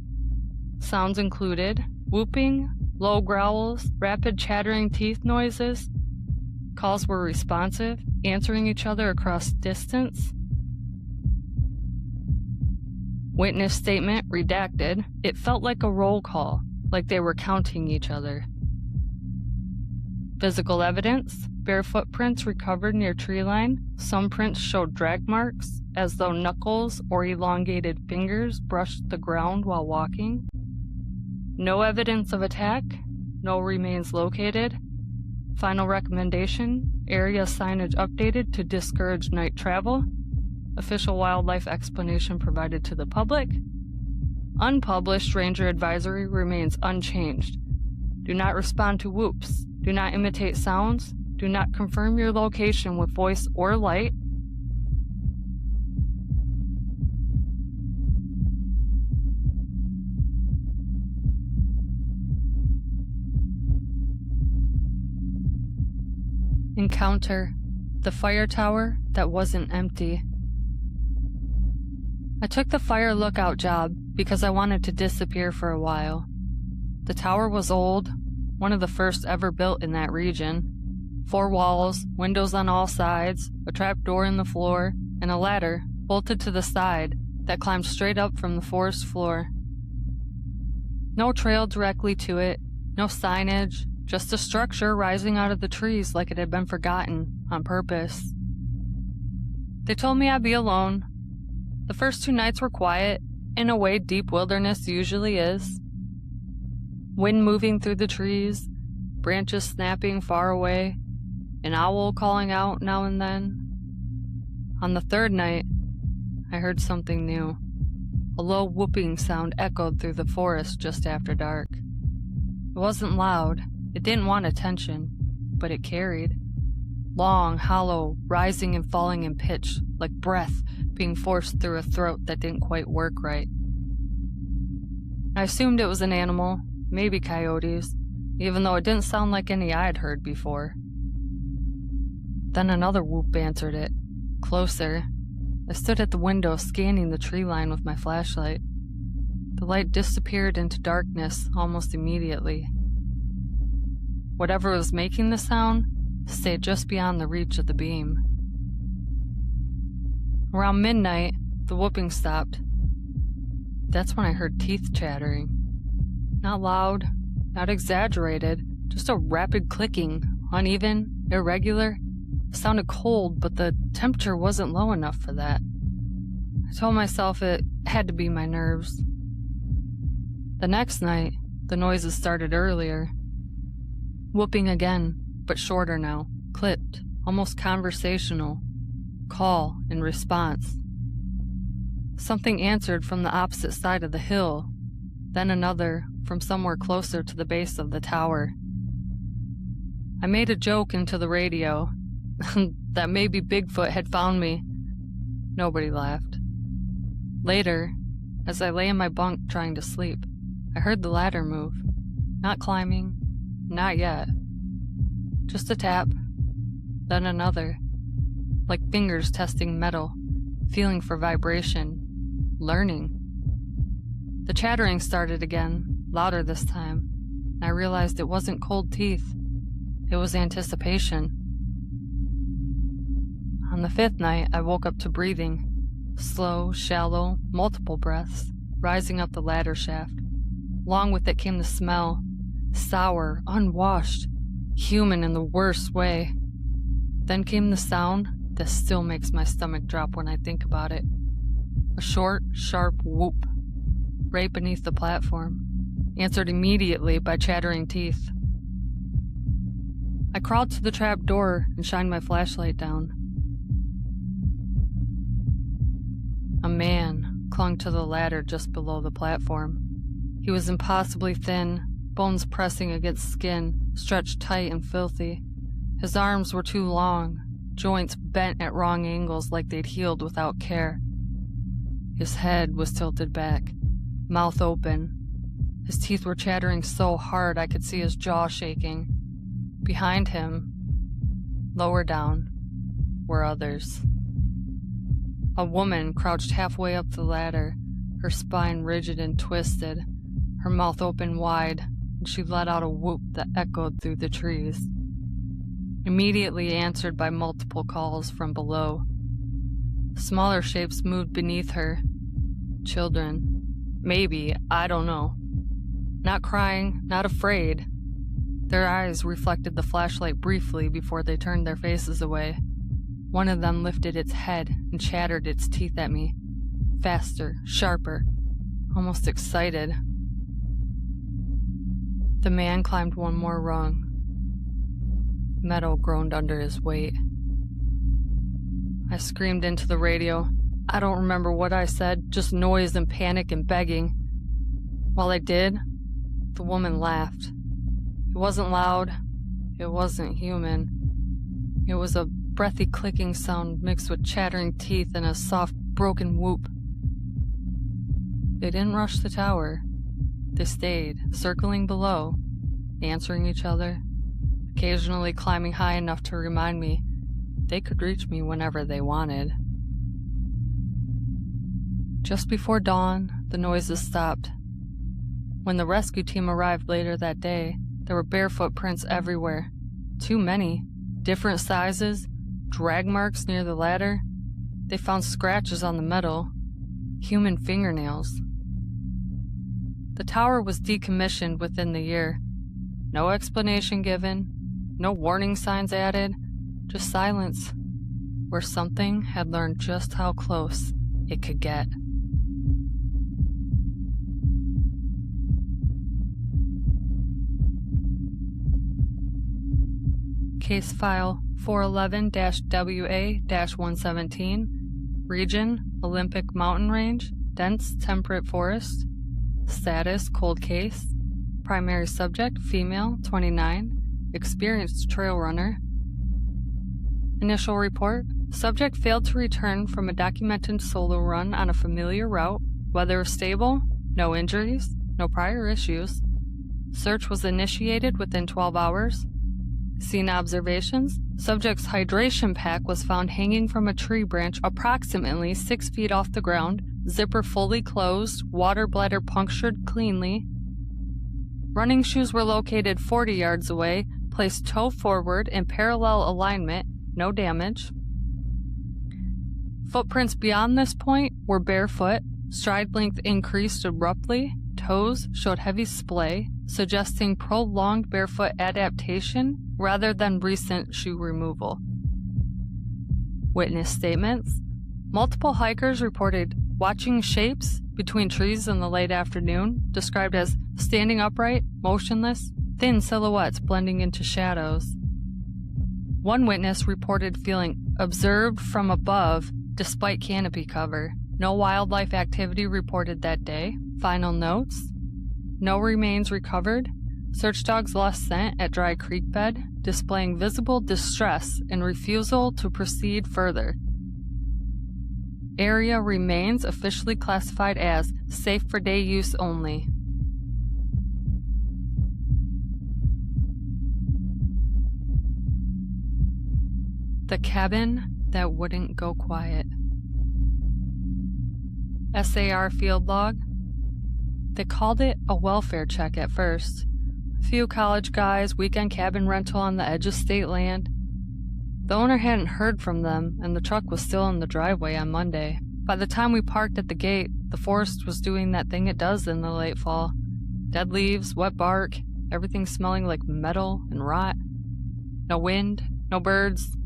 Sounds included whooping, low growls, rapid chattering teeth noises. Calls were responsive, answering each other across distance. Witness statement redacted. It felt like a roll call, like they were counting each other. Physical evidence, bare footprints recovered near tree line. Some prints showed drag marks, as though knuckles or elongated fingers brushed the ground while walking. No evidence of attack, no remains located. Final recommendation, area signage updated to discourage night travel. Official wildlife explanation provided to the public. Unpublished ranger advisory remains unchanged. Do not respond to whoops. Do not imitate sounds. Do not confirm your location with voice or light. Encounter. The fire tower that wasn't empty. I took the fire lookout job because I wanted to disappear for a while. The tower was old, one of the first ever built in that region. 4 walls, windows on all sides, a trap door in the floor, and a ladder bolted to the side that climbed straight up from the forest floor. No trail directly to it, no signage, just a structure rising out of the trees like it had been forgotten on purpose. They told me I'd be alone. The first 2 nights were quiet, in a way deep wilderness usually is. Wind moving through the trees, branches snapping far away, an owl calling out now and then. On the 3rd night, I heard something new. A low whooping sound echoed through the forest just after dark. It wasn't loud, it didn't want attention, but it carried. Long, hollow, rising and falling in pitch, like breath being forced through a throat that didn't quite work right. I assumed it was an animal, maybe coyotes, even though it didn't sound like any I'd heard before. Then another whoop answered it, closer. I stood at the window scanning the tree line with my flashlight. The light disappeared into darkness almost immediately. Whatever was making the sound stayed just beyond the reach of the beam. Around midnight, the whooping stopped. That's when I heard teeth chattering. Not loud, not exaggerated, just a rapid clicking, uneven, irregular. It sounded cold, but the temperature wasn't low enough for that. I told myself it had to be my nerves. The next night, the noises started earlier. Whooping again, but shorter now, clipped, almost conversational. Call and response. Something answered from the opposite side of the hill, then another from somewhere closer to the base of the tower. I made a joke into the radio that maybe Bigfoot had found me. Nobody laughed. Later, as I lay in my bunk trying to sleep, I heard the ladder move. Not climbing, not yet. Just a tap, then another, like fingers testing metal, feeling for vibration, learning. The chattering started again, louder this time, and I realized it wasn't cold teeth. It was anticipation. On the 5th night, I woke up to breathing. Slow, shallow, multiple breaths, rising up the ladder shaft. Along with it came the smell, sour, unwashed, human in the worst way. Then came the sound that still makes my stomach drop when I think about it. A short, sharp whoop, right beneath the platform, answered immediately by chattering teeth. I crawled to the trap door and shined my flashlight down. A man clung to the ladder just below the platform. He was impossibly thin, bones pressing against skin, stretched tight and filthy. His arms were too long, joints bent at wrong angles like they'd healed without care. His head was tilted back, mouth open. His teeth were chattering so hard I could see his jaw shaking. Behind him, lower down, were others. A woman crouched halfway up the ladder, her spine rigid and twisted, her mouth open wide, and she let out a whoop that echoed through the trees, immediately answered by multiple calls from below. Smaller shapes moved beneath her. Children. Maybe, I don't know. Not crying, not afraid. Their eyes reflected the flashlight briefly before they turned their faces away. One of them lifted its head and chattered its teeth at me. Faster, sharper, almost excited. The man climbed one more rung. Metal groaned under his weight. I screamed into the radio. I don't remember what I said, just noise and panic and begging. While I did, the woman laughed. It wasn't loud. It wasn't human. It was a breathy clicking sound mixed with chattering teeth and a soft, broken whoop. They didn't rush the tower. They stayed, circling below, answering each other, occasionally climbing high enough to remind me they could reach me whenever they wanted. Just before dawn, the noises stopped. When the rescue team arrived later that day, there were bare footprints everywhere. Too many, different sizes, drag marks near the ladder. They found scratches on the metal, human fingernails. The tower was decommissioned within the year. No explanation given, no warning signs added, just silence, where something had learned just how close it could get. Case File 411-WA-117, Region, Olympic Mountain Range, Dense Temperate Forest. Status, cold case. Primary subject, female, 29, experienced trail runner. Initial report, subject failed to return from a documented solo run on a familiar route. Weather stable, no injuries, no prior issues. Search was initiated within 12 hours. Scene observations, subject's hydration pack was found hanging from a tree branch approximately 6 feet off the ground, zipper fully closed, water bladder punctured cleanly. Running shoes were located 40 yards away, placed toe forward in parallel alignment, no damage. Footprints beyond this point were barefoot, stride length increased abruptly, toes showed heavy splay, suggesting prolonged barefoot adaptation rather than recent shoe removal. Witness statements. Multiple hikers reported watching shapes between trees in the late afternoon, described as standing upright, motionless, thin silhouettes blending into shadows. One witness reported feeling observed from above despite canopy cover. No wildlife activity reported that day. Final notes. No remains recovered. Search dogs lost scent at dry creek bed, displaying visible distress and refusal to proceed further. Area remains officially classified as safe for day use only. The cabin that wouldn't go quiet. SAR field log. They called it a welfare check at first. A few college guys, weekend cabin rental on the edge of state land. The owner hadn't heard from them, and the truck was still in the driveway on Monday. By the time we parked at the gate, the forest was doing that thing it does in the late fall. Dead leaves, wet bark, everything smelling like metal and rot. No wind, no birds.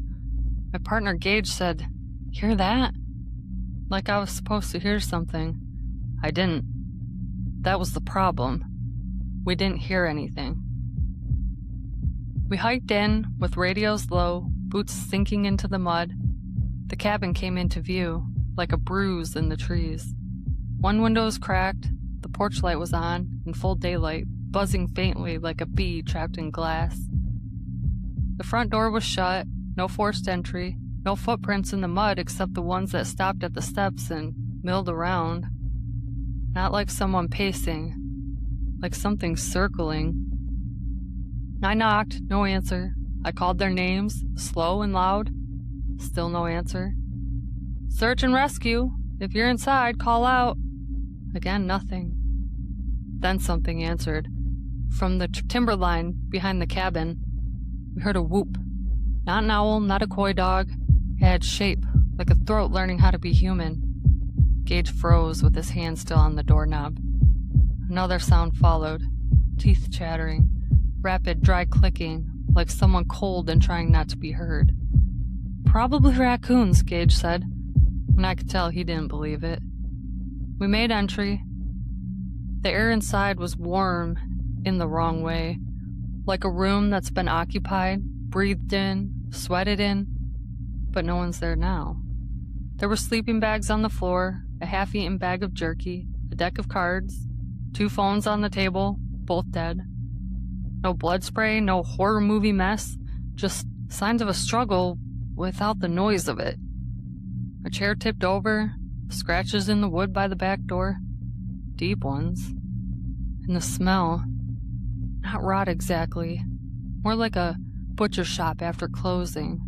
My partner Gage said, "Hear that?" Like I was supposed to hear something. I didn't. That was the problem. We didn't hear anything. We hiked in, with radios low, boots sinking into the mud. The cabin came into view, like a bruise in the trees. One window was cracked, the porch light was on, in full daylight, buzzing faintly like a bee trapped in glass. The front door was shut, no forced entry, no footprints in the mud except the ones that stopped at the steps and milled around. Not like someone pacing, like something circling. I knocked, no answer. I called their names, slow and loud. Still no answer. "Search and rescue. If you're inside, call out." Again, nothing. Then something answered. From the timberline behind the cabin, we heard a whoop. Not an owl, not a coy dog. It had shape, like a throat learning how to be human. Gage froze with his hand still on the doorknob. Another sound followed, teeth chattering, rapid, dry clicking, like someone cold and trying not to be heard. "Probably raccoons," Gage said, and I could tell he didn't believe it. We made entry. The air inside was warm in the wrong way, like a room that's been occupied, breathed in, sweated in, but no one's there now. There were sleeping bags on the floor, a half-eaten bag of jerky, a deck of cards, 2 phones on the table, both dead. No blood spray, no horror movie mess, just signs of a struggle without the noise of it. A chair tipped over, scratches in the wood by the back door, deep ones. And the smell, not rot exactly, more like a butcher shop after closing.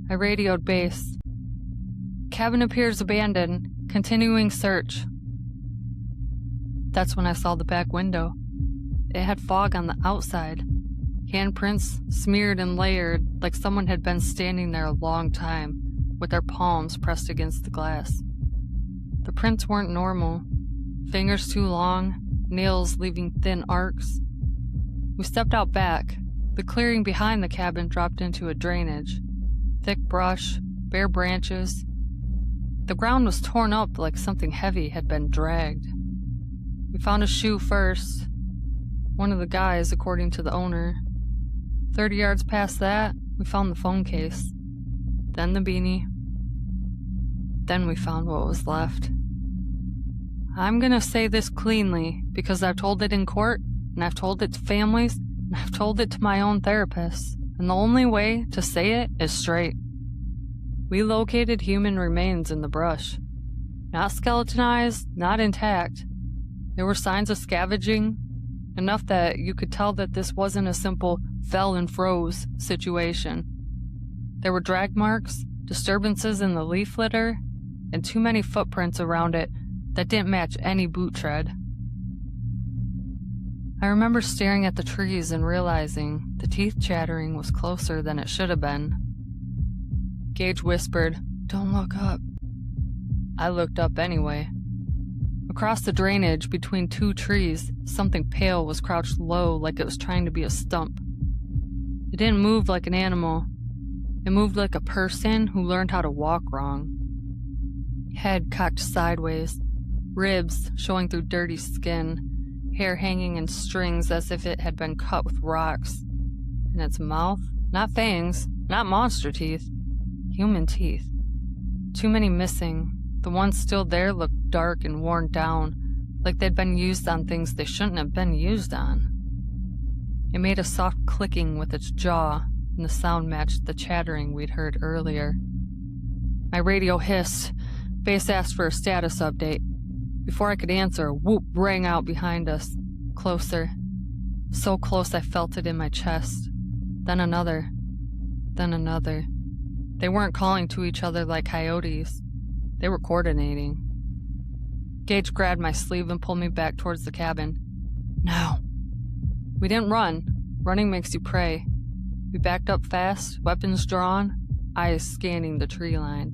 I radioed base. "Cabin appears abandoned. Continuing search." That's when I saw the back window. It had fog on the outside. Handprints smeared and layered like someone had been standing there a long time, with their palms pressed against the glass. The prints weren't normal. Fingers too long, nails leaving thin arcs. We stepped out back. The clearing behind the cabin dropped into a drainage. Thick brush, bare branches. The ground was torn up like something heavy had been dragged. We found a shoe first. One of the guys, according to the owner. 30 yards past that, we found the phone case. Then the beanie. Then we found what was left. I'm gonna say this cleanly because I've told it in court, and I've told it to families, and I've told it to my own therapist, and the only way to say it is straight. We located human remains in the brush. Not skeletonized, not intact. There were signs of scavenging, enough that you could tell that this wasn't a simple fell and froze situation. There were drag marks, disturbances in the leaf litter, and too many footprints around it that didn't match any boot tread. I remember staring at the trees and realizing the teeth chattering was closer than it should have been. Gage whispered, "Don't look up." I looked up anyway. Across the drainage between 2 trees, something pale was crouched low like it was trying to be a stump. It didn't move like an animal. It moved like a person who learned how to walk wrong. Head cocked sideways, ribs showing through dirty skin, hair hanging in strings as if it had been cut with rocks. And its mouth, not fangs, not monster teeth, human teeth. Too many missing. The ones still there looked dark and worn down, like they'd been used on things they shouldn't have been used on. It made a soft clicking with its jaw, and the sound matched the chattering we'd heard earlier. My radio hissed, Base asked for a status update. Before I could answer, a whoop rang out behind us. Closer. So close I felt it in my chest. Then another. Then another. They weren't calling to each other like coyotes. They were coordinating. Gage grabbed my sleeve and pulled me back towards the cabin. Now. We didn't run. Running makes you pray. We backed up fast, weapons drawn, eyes scanning the tree line.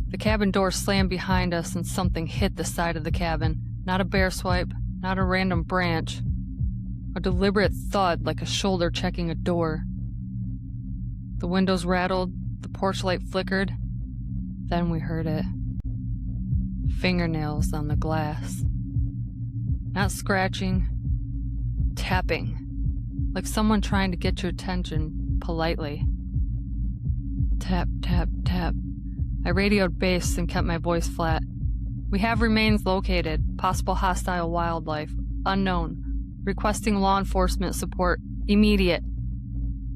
The cabin door slammed behind us and something hit the side of the cabin. Not a bear swipe, not a random branch. A deliberate thud like a shoulder checking a door. The windows rattled, the porch light flickered. Then we heard it. Fingernails on the glass. Not scratching, tapping. Like someone trying to get your attention politely. Tap, tap, tap. I radioed base and kept my voice flat. We have remains located. Possible hostile wildlife. Unknown. Requesting law enforcement support. Immediate.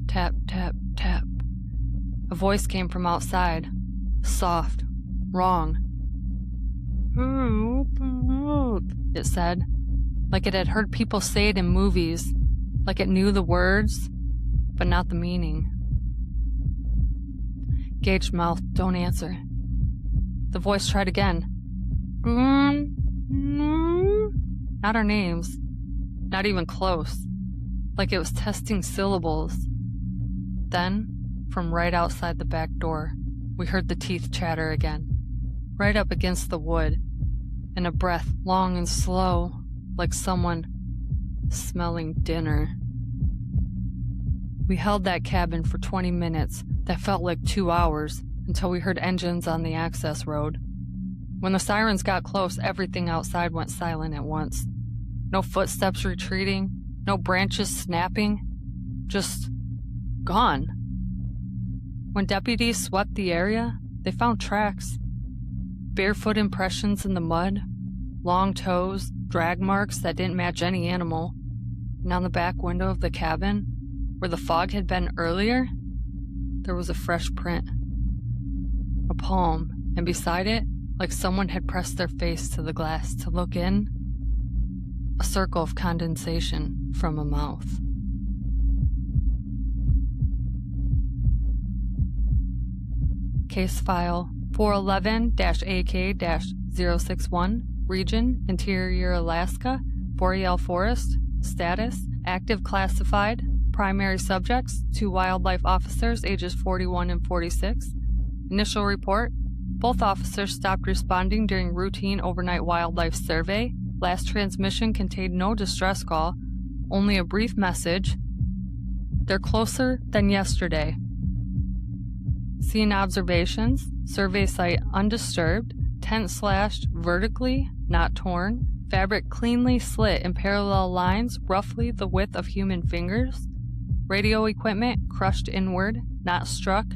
Tap, tap, tap. A voice came from outside. Soft. Wrong. It said. Like it had heard people say it in movies. Like it knew the words, but not the meaning. Gage mouthed, "Don't answer." The voice tried again. Not our names. Not even close. Like it was testing syllables. Then, from right outside the back door, we heard the teeth chatter again. Right up against the wood. And a breath, long and slow, like someone smelling dinner. We held that cabin for 20 minutes. That felt like 2 hours, until we heard engines on the access road. When the sirens got close, everything outside went silent at once. No footsteps retreating, no branches snapping, just gone. When deputies swept the area, they found tracks. Barefoot impressions in the mud, long toes, drag marks that didn't match any animal. And on the back window of the cabin, where the fog had been earlier, there was a fresh print. A palm, and beside it, like someone had pressed their face to the glass to look in, a circle of condensation from a mouth. Case file 411-AK-061, region, Interior Alaska, Boreal Forest, status, active classified, primary subjects, 2 wildlife officers ages 41 and 46. Initial report, both officers stopped responding during routine overnight wildlife survey. Last transmission contained no distress call, only a brief message. They're closer than yesterday. Scene observations, survey site undisturbed, tent slashed vertically, not torn, fabric cleanly slit in parallel lines roughly the width of human fingers, radio equipment crushed inward, not struck,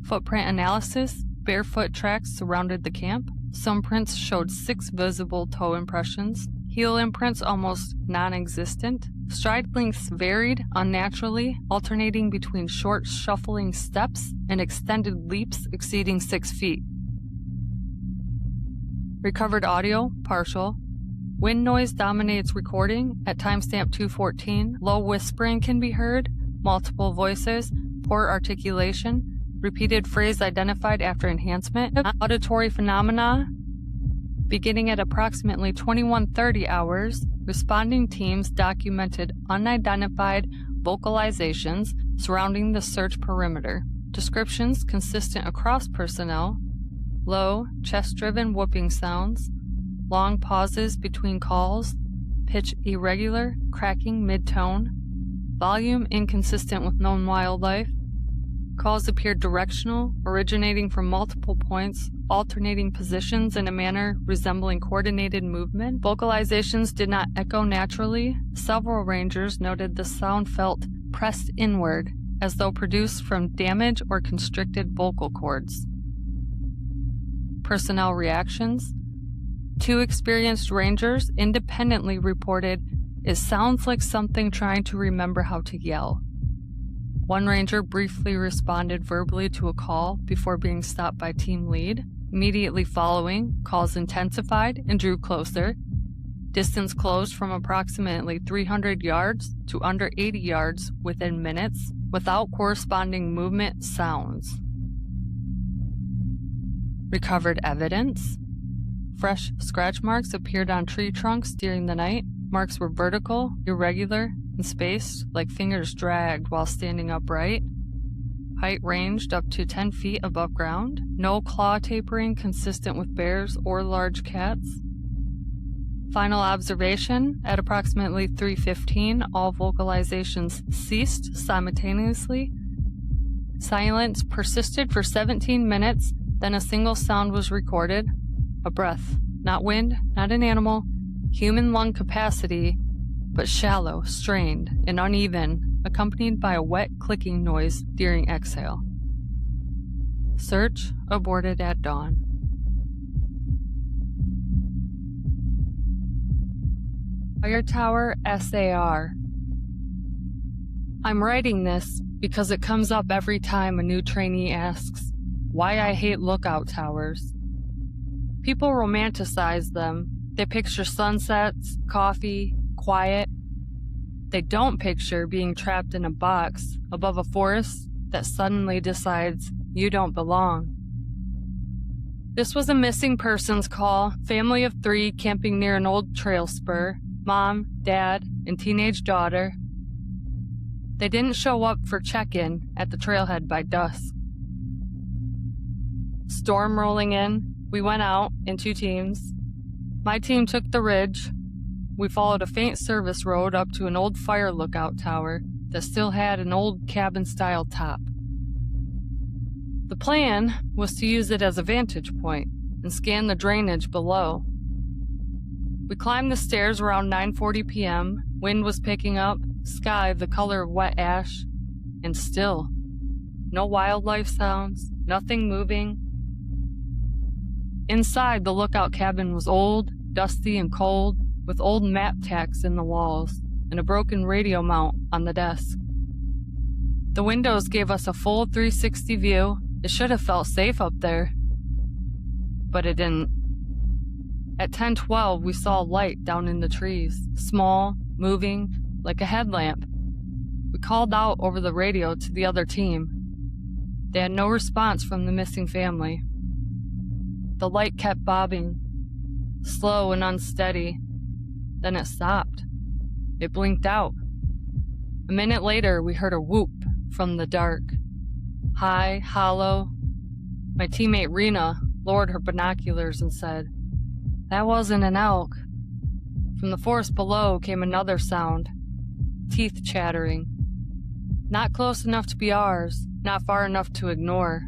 footprint analysis, barefoot tracks surrounded the camp, some prints showed 6 visible toe impressions, heel imprints almost non-existent, stride lengths varied unnaturally, alternating between short shuffling steps and extended leaps exceeding 6 feet. Recovered audio, partial. Wind noise dominates recording at timestamp 2:14. Low whispering can be heard, multiple voices, poor articulation, repeated phrase identified after enhancement. Auditory phenomena. Beginning at approximately 21:30 hours, responding teams documented unidentified vocalizations surrounding the search perimeter. Descriptions consistent across personnel. Low, chest-driven whooping sounds. Long pauses between calls. Pitch irregular, cracking mid-tone. Volume inconsistent with known wildlife. Calls appeared directional, originating from multiple points, alternating positions in a manner resembling coordinated movement. Vocalizations did not echo naturally. Several rangers noted the sound felt pressed inward, as though produced from damage or constricted vocal cords. Personnel reactions. 2 experienced rangers independently reported, "It sounds like something trying to remember how to yell." One ranger briefly responded verbally to a call before being stopped by team lead. Immediately following, calls intensified and drew closer. Distance closed from approximately 300 yards to under 80 yards within minutes, without corresponding movement sounds. Recovered evidence. Fresh scratch marks appeared on tree trunks during the night. Marks were vertical, irregular, and spaced like fingers dragged while standing upright. Height ranged up to 10 feet above ground. No claw tapering consistent with bears or large cats. Final observation, at approximately 3:15, all vocalizations ceased simultaneously. Silence persisted for 17 minutes, then a single sound was recorded. A breath, not wind, not an animal, human lung capacity, but shallow, strained, and uneven, accompanied by a wet clicking noise during exhale. Search aborted at dawn. Fire Tower SAR. I'm writing this because it comes up every time a new trainee asks why I hate lookout towers. People romanticize them. They picture sunsets, coffee, quiet. They don't picture being trapped in a box above a forest that suddenly decides you don't belong. This was a missing persons call, family of 3 camping near an old trail spur, mom, dad, and teenage daughter. They didn't show up for check-in at the trailhead by dusk. Storm rolling in, we went out in 2 teams. My team took the ridge. We followed a faint service road up to an old fire lookout tower that still had an old cabin-style top. The plan was to use it as a vantage point and scan the drainage below. We climbed the stairs around 9:40 p.m. Wind was picking up, sky the color of wet ash, and still. No wildlife sounds, nothing moving. Inside, the lookout cabin was old, dusty, and cold, with old map tacks in the walls and a broken radio mount on the desk. The windows gave us a full 360 view. It should have felt safe up there, but it didn't. At 10:12, we saw a light down in the trees, small, moving, like a headlamp. We called out over the radio to the other team. They had no response from the missing family. The light kept bobbing, slow and unsteady. Then it stopped. It blinked out. A minute later, we heard a whoop from the dark. High, hollow. My teammate Rena lowered her binoculars and said, "That wasn't an elk." From the forest below came another sound, teeth chattering. Not close enough to be ours, not far enough to ignore.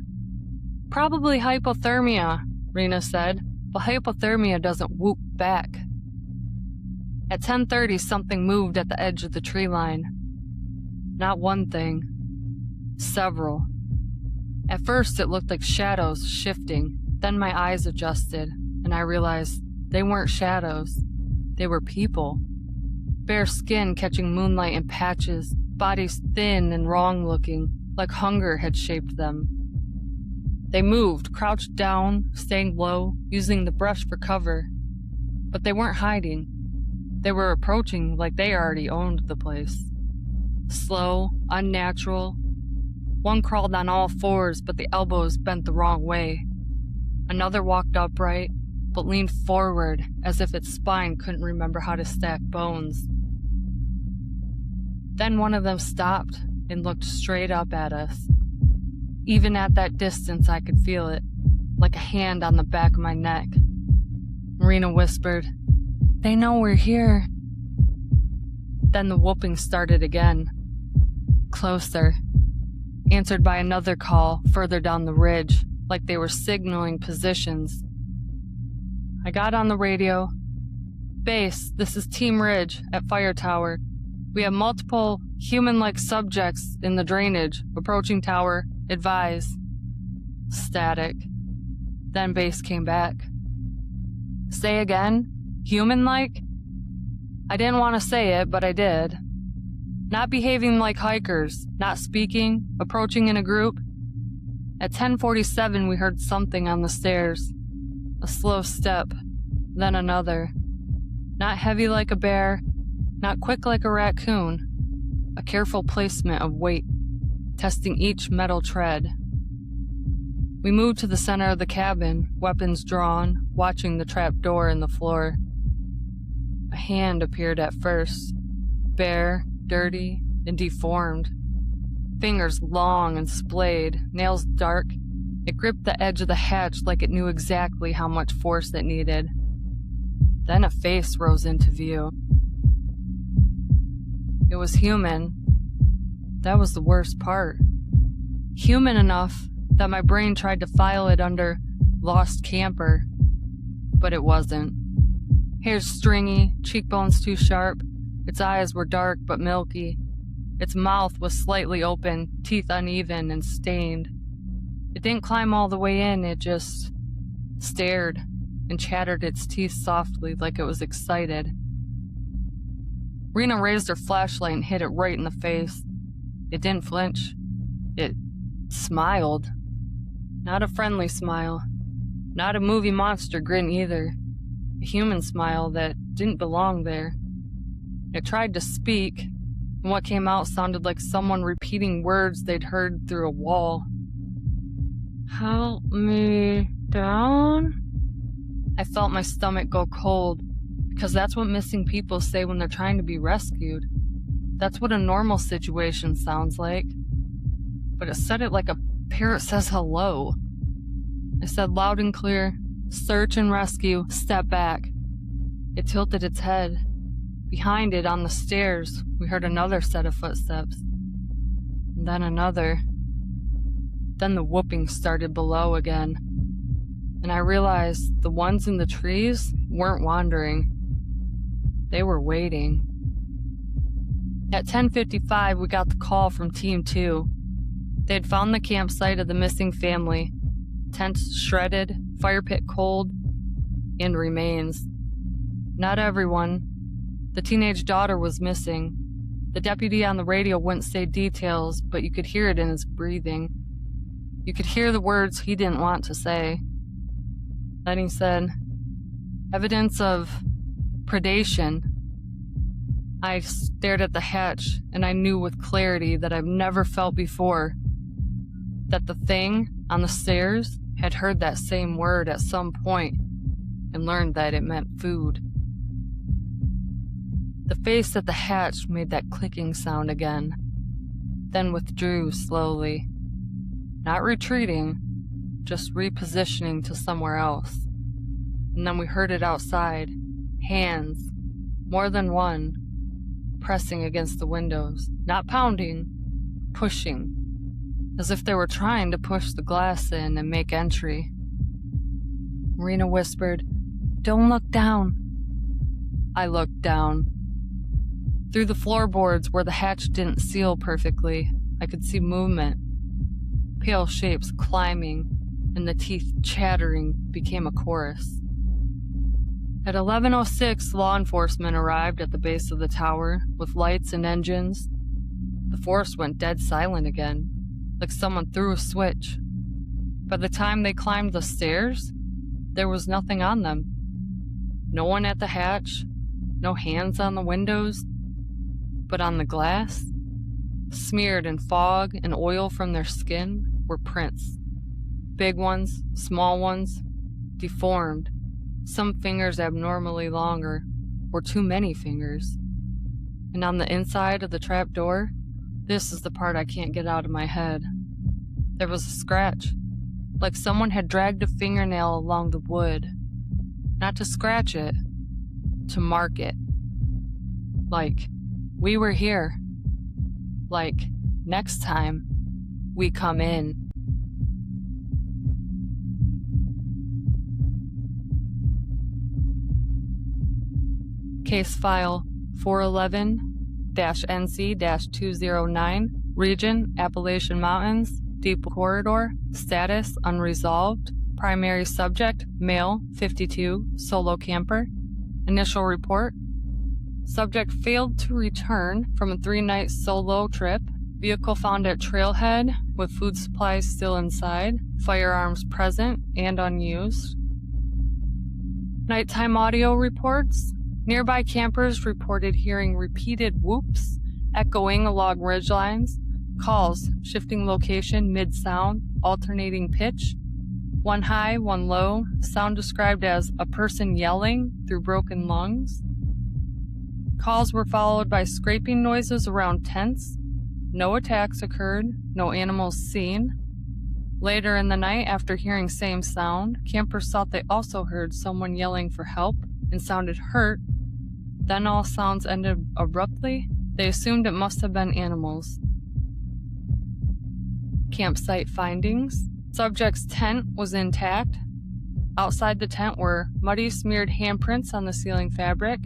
"Probably hypothermia," Rena said, "but hypothermia doesn't whoop back." At 10:30, something moved at the edge of the tree line. Not one thing, several. At first, it looked like shadows shifting. Then my eyes adjusted, and I realized they weren't shadows. They were people. Bare skin catching moonlight in patches, bodies thin and wrong-looking, like hunger had shaped them. They moved, crouched down, staying low, using the brush for cover. But they weren't hiding. They were approaching like they already owned the place. Slow, unnatural. One crawled on all fours, but the elbows bent the wrong way. Another walked upright, but leaned forward as if its spine couldn't remember how to stack bones. Then one of them stopped and looked straight up at us. Even at that distance, I could feel it, like a hand on the back of my neck. Marina whispered, "They know we're here." Then the whooping started again. Closer. Answered by another call further down the ridge, like they were signaling positions. I got on the radio. "Base, this is Team Ridge at Fire Tower. We have multiple human-like subjects in the drainage. Approaching tower. Advise." Static. Then Base came back. "Say again? Human-like?" I didn't want to say it, but I did. "Not behaving like hikers, not speaking, approaching in a group." At 10:47, we heard something on the stairs. A slow step, then another. Not heavy like a bear, not quick like a raccoon. A careful placement of weight, testing each metal tread. We moved to the center of the cabin, weapons drawn, watching the trap door in the floor. A hand appeared at first, bare, dirty, and deformed. Fingers long and splayed, nails dark. It gripped the edge of the hatch like it knew exactly how much force it needed. Then a face rose into view. It was human. That was the worst part. Human enough that my brain tried to file it under lost camper, but it wasn't. Hair stringy, cheekbones too sharp. Its eyes were dark but milky. Its mouth was slightly open, teeth uneven and stained. It didn't climb all the way in, it just stared and chattered its teeth softly like it was excited. Rena raised her flashlight and hit it right in the face. It didn't flinch. It smiled. Not a friendly smile. Not a movie monster grin either. A human smile that didn't belong there. It tried to speak, and what came out sounded like someone repeating words they'd heard through a wall. "Help me down?" I felt my stomach go cold, because that's what missing people say when they're trying to be rescued. That's what a normal situation sounds like. But it said it like a parrot says hello. I said loud and clear, "Search and rescue, step back." It tilted its head. Behind it, on the stairs, we heard another set of footsteps. And then another. Then the whooping started below again. And I realized the ones in the trees weren't wandering. They were waiting. At 10:55, we got the call from Team 2. They had found the campsite of the missing family. Tents shredded, fire pit cold, and remains. Not everyone. The teenage daughter was missing. The deputy on the radio wouldn't say details, but you could hear it in his breathing. You could hear the words he didn't want to say. Then he said, "Evidence of predation." I stared at the hatch, and I knew with clarity that I've never felt before that the thing on the stairs had heard that same word at some point and learned that it meant food. The face at the hatch made that clicking sound again, then withdrew slowly. Not retreating, just repositioning to somewhere else. And then we heard it outside. Hands, more than one, pressing against the windows. Not pounding, pushing. As if they were trying to push the glass in and make entry. Rena whispered, "Don't look down." I looked down. Through the floorboards where the hatch didn't seal perfectly, I could see movement. Pale shapes climbing, and the teeth chattering became a chorus. At 11:06, law enforcement arrived at the base of the tower with lights and engines. The force went dead silent again, like someone threw a switch. By the time they climbed the stairs, there was nothing on them. No one at the hatch, no hands on the windows, but on the glass, smeared in fog and oil from their skin, were prints. Big ones, small ones, deformed, some fingers abnormally longer, or too many fingers. And on the inside of the trap door, this is the part I can't get out of my head. There was a scratch, like someone had dragged a fingernail along the wood. Not to scratch it, to mark it. Like, we were here. Like, next time, we come in. Case file 411-NC-209, region, Appalachian Mountains, deep corridor, status, unresolved, primary subject, male, 52, solo camper. Initial report, subject failed to return from a 3-night solo trip Vehicle found at trailhead with food supplies still inside, firearms present and unused. Nighttime audio reports. Nearby campers reported hearing repeated whoops echoing along ridgelines, calls shifting location mid-sound, alternating pitch, one high, one low, sound described as a person yelling through broken lungs. Calls were followed by scraping noises around tents. No attacks occurred, no animals seen. Later in the night, after hearing same sound, campers thought they also heard someone yelling for help and sounded hurt. Then all sounds ended abruptly. They assumed it must have been animals. Campsite findings. Subject's tent was intact. Outside the tent were muddy, smeared handprints on the ceiling fabric.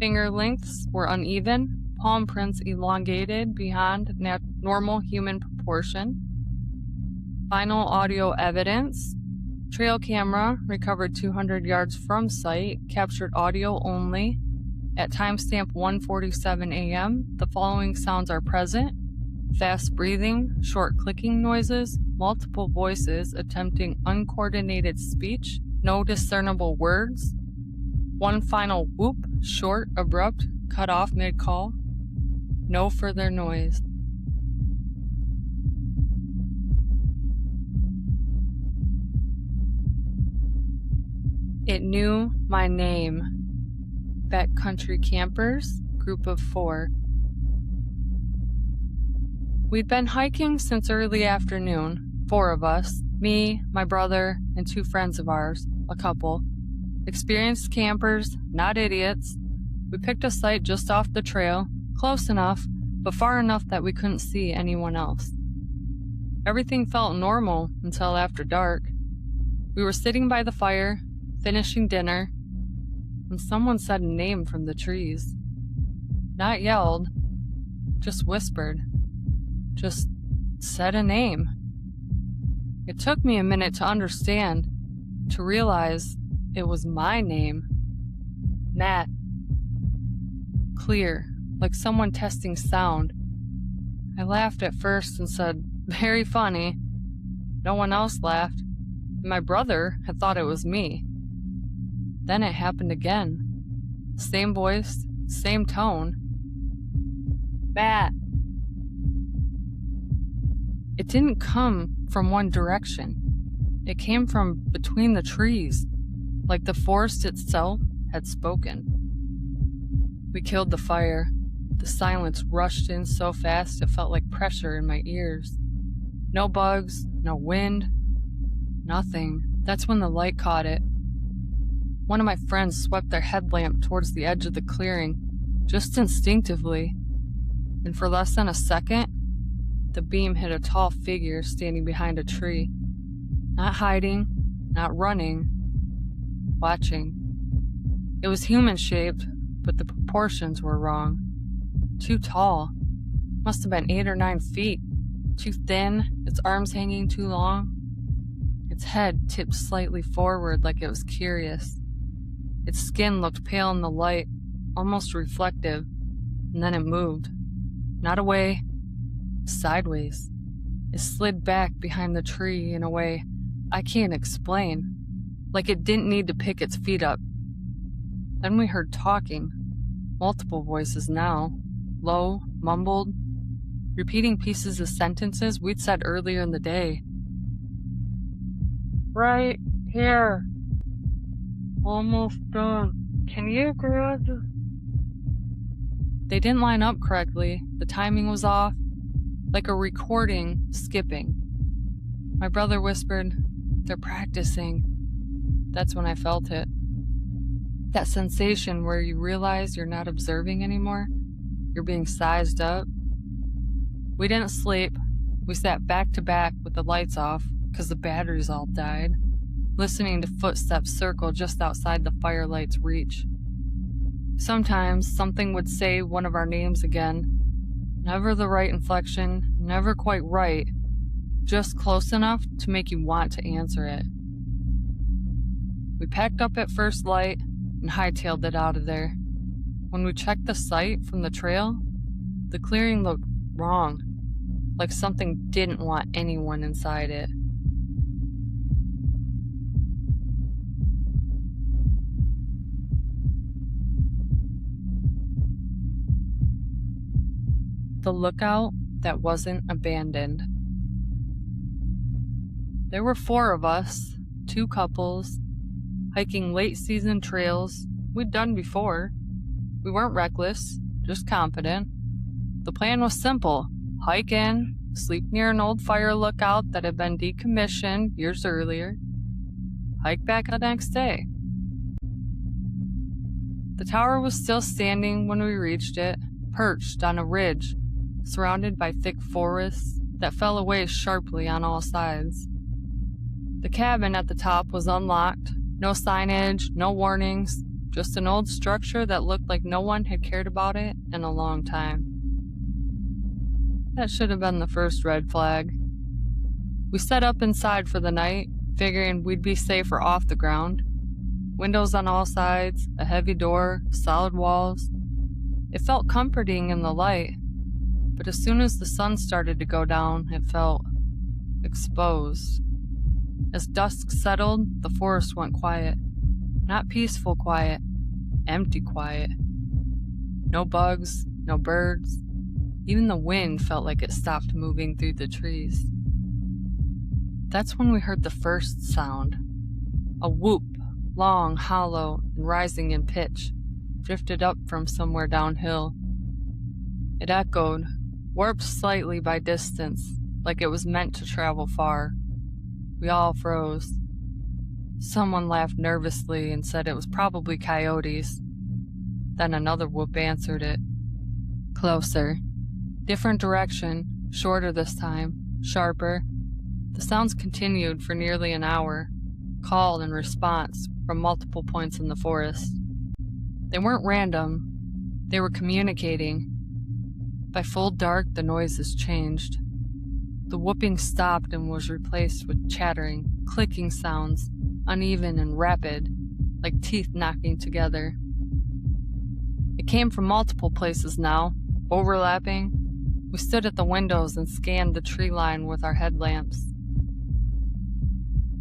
Finger lengths were uneven, palm prints elongated beyond normal human proportion. Final audio evidence. Trail camera recovered 200 yards from site, captured audio only. At timestamp 1:47 a.m., the following sounds are present: fast breathing, short clicking noises, multiple voices attempting uncoordinated speech, no discernible words, one final whoop, short, abrupt, cut off mid-call, no further noise. It knew my name. Backcountry campers, group of 4. We'd been hiking since early afternoon, 4 of us, me, my brother, and 2 friends of ours, a couple. Experienced campers, not idiots. We picked a site just off the trail, close enough, but far enough that we couldn't see anyone else. Everything felt normal until after dark. We were sitting by the fire, finishing dinner, and someone said a name from the trees. Not yelled, just whispered. Just said a name. It took me a minute to understand, to realize it was my name. Nat. Clear, like someone testing sound. I laughed at first and said, "Very funny." No one else laughed, and my brother had thought it was me. Then it happened again. Same voice, same tone. Matt. It didn't come from one direction. It came from between the trees, like the forest itself had spoken. We killed the fire. The silence rushed in so fast it felt like pressure in my ears. No bugs, no wind, nothing. That's when the light caught it. One of my friends swept their headlamp towards the edge of the clearing, just instinctively, and for less than a second, the beam hit a tall figure standing behind a tree. Not hiding, not running, watching. It was human-shaped, but the proportions were wrong. Too tall. Must have been 8 or 9 feet. Too thin, its arms hanging too long. Its head tipped slightly forward like it was curious. Its skin looked pale in the light, almost reflective, and then it moved. Not away, sideways. It slid back behind the tree in a way I can't explain, like it didn't need to pick its feet up. Then we heard talking, multiple voices now, low, mumbled, repeating pieces of sentences we'd said earlier in the day. Right here. Almost done. Can you grab the... They didn't line up correctly. The timing was off, like a recording skipping. My brother whispered, "They're practicing." That's when I felt it. That sensation where you realize you're not observing anymore. You're being sized up. We didn't sleep. We sat back to back with the lights off because the batteries all died, listening to footsteps circle just outside the firelight's reach. Sometimes something would say one of our names again. Never the right inflection, never quite right, just close enough to make you want to answer it. We packed up at first light and hightailed it out of there. When we checked the site from the trail, the clearing looked wrong. like something didn't want anyone inside it. The lookout that wasn't abandoned. There were 4 of us, 2 couples, hiking late season trails we'd done before. We weren't reckless, just confident. The plan was simple: hike in, sleep near an old fire lookout that had been decommissioned years earlier, hike back the next day. The tower was still standing when we reached it, perched on a ridge, surrounded by thick forests that fell away sharply on all sides. The cabin at the top was unlocked, no signage, no warnings, just an old structure that looked like no one had cared about it in a long time. That should have been the first red flag. We set up inside for the night, figuring we'd be safer off the ground. Windows on all sides, a heavy door, solid walls. It felt comforting in the light, but as soon as the sun started to go down, it felt exposed. As dusk settled, the forest went quiet. Not peaceful quiet, empty quiet. No bugs, no birds. Even the wind felt like it stopped moving through the trees. That's when we heard the first sound. A whoop, long, hollow, and rising in pitch, drifted up from somewhere downhill. It echoed, warped slightly by distance, like it was meant to travel far. We all froze. Someone laughed nervously and said it was probably coyotes. Then another whoop answered it. Closer. Different direction, shorter this time, sharper. The sounds continued for nearly an hour, call and response from multiple points in the forest. They weren't random. They were communicating. By full dark, the noises changed. The whooping stopped and was replaced with chattering, clicking sounds, uneven and rapid, like teeth knocking together. It came from multiple places now, overlapping. We stood at the windows and scanned the tree line with our headlamps.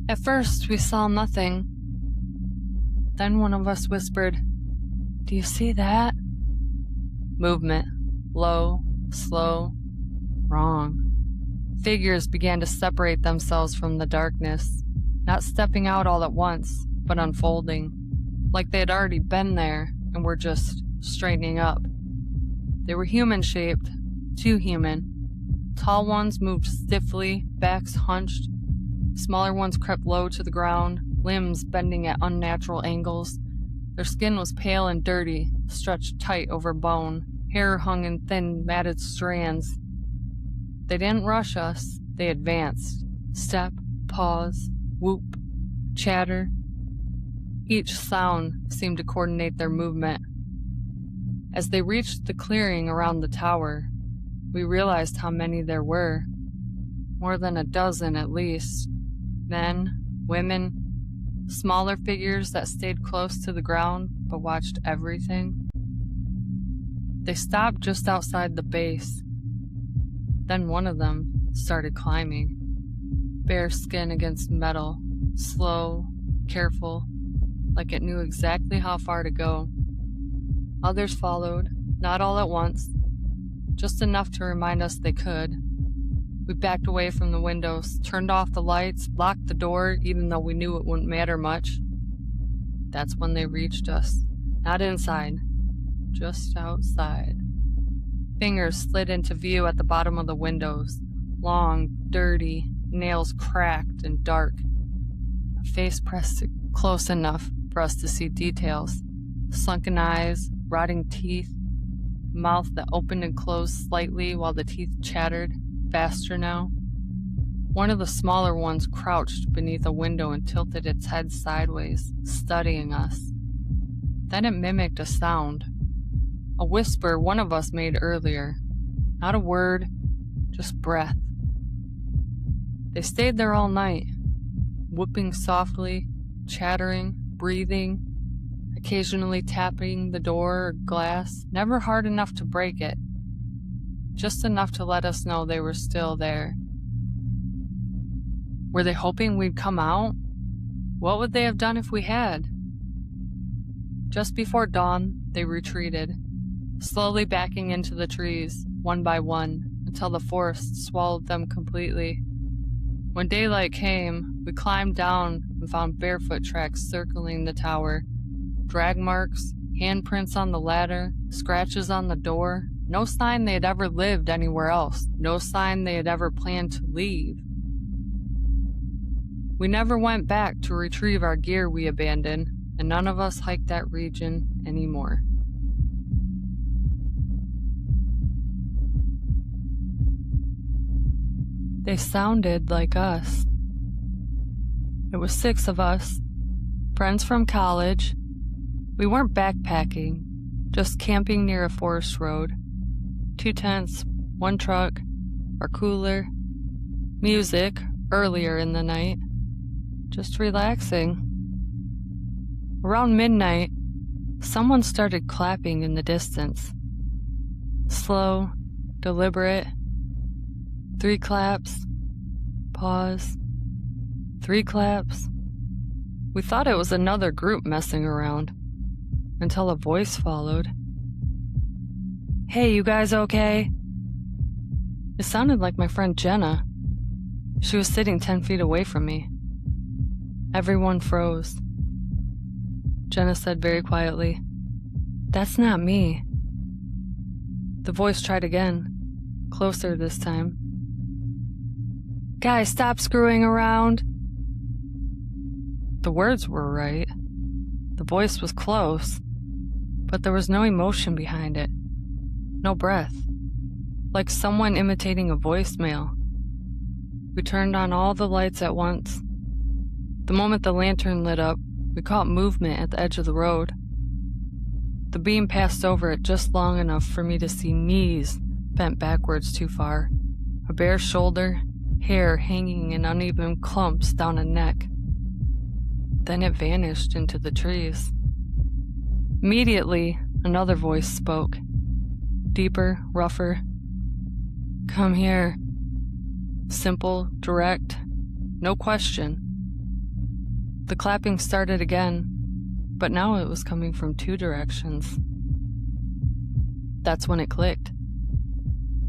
At first, we saw nothing. Then one of us whispered, "Do you see that?" Movement. Low, slow, wrong. Figures began to separate themselves from the darkness, not stepping out all at once, but unfolding, like they had already been there and were just straightening up. They were human-shaped, too human. Tall ones moved stiffly, backs hunched. Smaller ones crept low to the ground, limbs bending at unnatural angles. Their skin was pale and dirty, stretched tight over bone. Hair hung in thin, matted strands. They didn't rush us, they advanced. Step, pause, whoop, chatter. Each sound seemed to coordinate their movement. As they reached the clearing around the tower, we realized how many there were. More than a dozen at least. Men, women, smaller figures that stayed close to the ground but watched everything. They stopped just outside the base. Then one of them started climbing. Bare skin against metal, slow, careful, like it knew exactly how far to go. Others followed, not all at once, just enough to remind us they could. We backed away from the windows, turned off the lights, locked the door, even though we knew it wouldn't matter much. That's when they reached us. Not inside, just outside. Fingers slid into view at the bottom of the windows, long, dirty, nails cracked and dark. A face pressed close enough for us to see details. Sunken eyes, rotting teeth, mouth that opened and closed slightly while the teeth chattered, faster now. One of the smaller ones crouched beneath a window and tilted its head sideways, studying us. Then it mimicked a sound. A whisper one of us made earlier. Not a word, just breath. They stayed there all night, whooping softly, chattering, breathing, occasionally tapping the door or glass, never hard enough to break it. just enough to let us know they were still there. Were they hoping we'd come out? What would they have done if we had? Just before dawn, they retreated, slowly backing into the trees, one by one, until the forest swallowed them completely. When daylight came, we climbed down and found barefoot tracks circling the tower. Drag marks, handprints on the ladder, scratches on the door. No sign they had ever lived anywhere else. No sign they had ever planned to leave. We never went back to retrieve our gear we abandoned, and none of us hiked that region anymore. They sounded like us. It was 6 of us, friends from college. We weren't backpacking, just camping near a forest road. 2 tents, 1 truck, our cooler, music earlier in the night, just relaxing. Around midnight, someone started clapping in the distance. Slow, deliberate. 3 claps, pause, 3 claps. We thought it was another group messing around, until a voice followed. "Hey, you guys okay?" It sounded like my friend Jenna. She was sitting 10 feet away from me. Everyone froze. Jenna said very quietly, "That's not me." The voice tried again, closer this time. "Guys, stop screwing around." The words were right. The voice was close, but there was no emotion behind it. No breath. Like someone imitating a voicemail. We turned on all the lights at once. The moment the lantern lit up, we caught movement at the edge of the road. The beam passed over it just long enough for me to see knees bent backwards too far, a bare shoulder, hair hanging in uneven clumps down a neck. Then it vanished into the trees. Immediately, another voice spoke. Deeper, rougher. "Come here." Simple, direct, no question. The clapping started again, but now it was coming from 2 directions. That's when it clicked.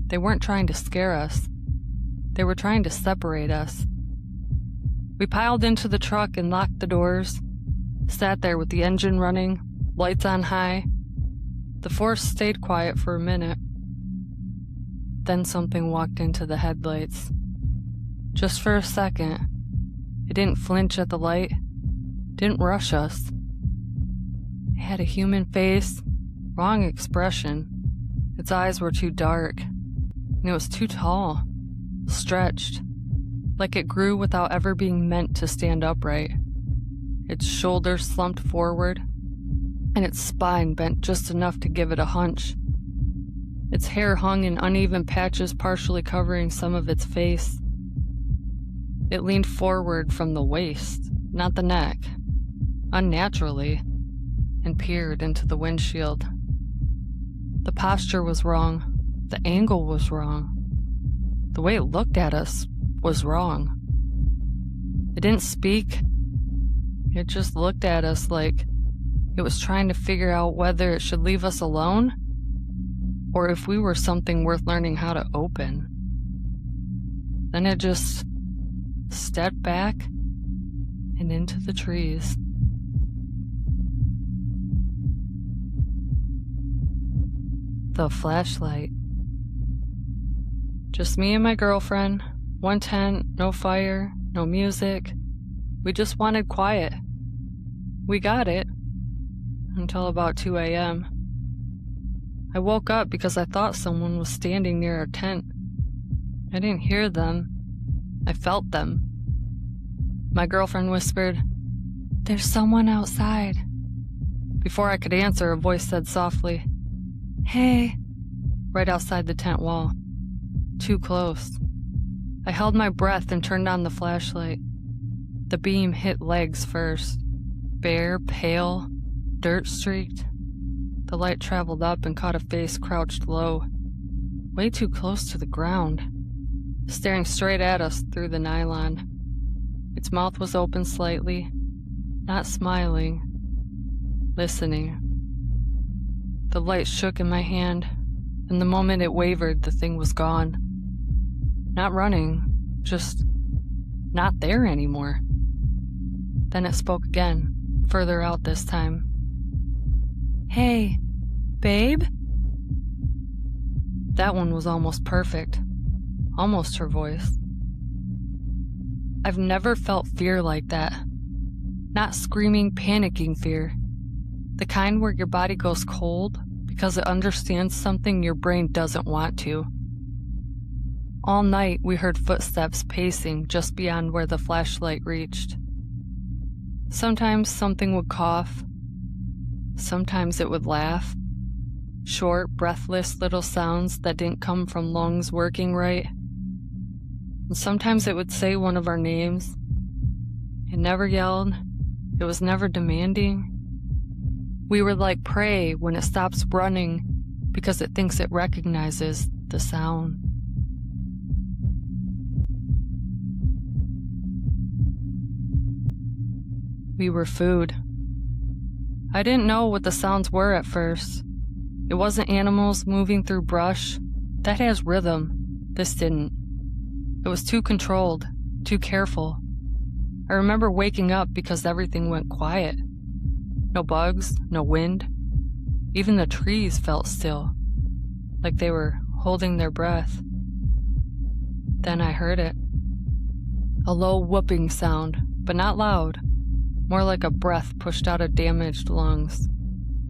They weren't trying to scare us. They were trying to separate us. We piled into the truck and locked the doors, sat there with the engine running, lights on high. The forest stayed quiet for a minute. Then something walked into the headlights. Just for a second. It didn't flinch at the light, didn't rush us. It had a human face, wrong expression. Its eyes were too dark, and it was too tall, stretched, like it grew without ever being meant to stand upright. Its shoulders slumped forward, and its spine bent just enough to give it a hunch. Its hair hung in uneven patches, partially covering some of its face. It leaned forward from the waist, not the neck, unnaturally, and peered into the windshield. The posture was wrong. The angle was wrong. The way it looked at us was wrong. It didn't speak. It just looked at us like it was trying to figure out whether it should leave us alone or if we were something worth learning how to open. Then it just stepped back and into the trees. The flashlight. Just me and my girlfriend, 1 tent, no fire, no music. We just wanted quiet. We got it. Until about 2 a.m. I woke up because I thought someone was standing near our tent. I didn't hear them. I felt them. My girlfriend whispered, "There's someone outside." Before I could answer, a voice said softly, "Hey," right outside the tent wall. Too close. I held my breath and turned on the flashlight. The beam hit legs first. Bare, pale, dirt-streaked. The light traveled up and caught a face crouched low. way too close to the ground, staring straight at us through the nylon. Its mouth was open slightly, not smiling, listening. The light shook in my hand, and the moment it wavered, the thing was gone. Not running, just not there anymore. Then it spoke again, further out this time. "Hey, babe?" That one was almost perfect, almost her voice. I've never felt fear like that. Not screaming, panicking fear. The kind where your body goes cold because it understands something your brain doesn't want to. All night we heard footsteps pacing just beyond where the flashlight reached. Sometimes something would cough. Sometimes it would laugh. Short, breathless little sounds that didn't come from lungs working right. And sometimes it would say one of our names. It never yelled. It was never demanding. We were like prey when it stops running because it thinks it recognizes the sound. We were food. I didn't know what the sounds were at first. It wasn't animals moving through brush. That has rhythm. This didn't. It was too controlled, too careful. I remember waking up because everything went quiet. No bugs, no wind. Even the trees felt still, like they were holding their breath. Then I heard it. A low whooping sound, but not loud. More like a breath pushed out of damaged lungs.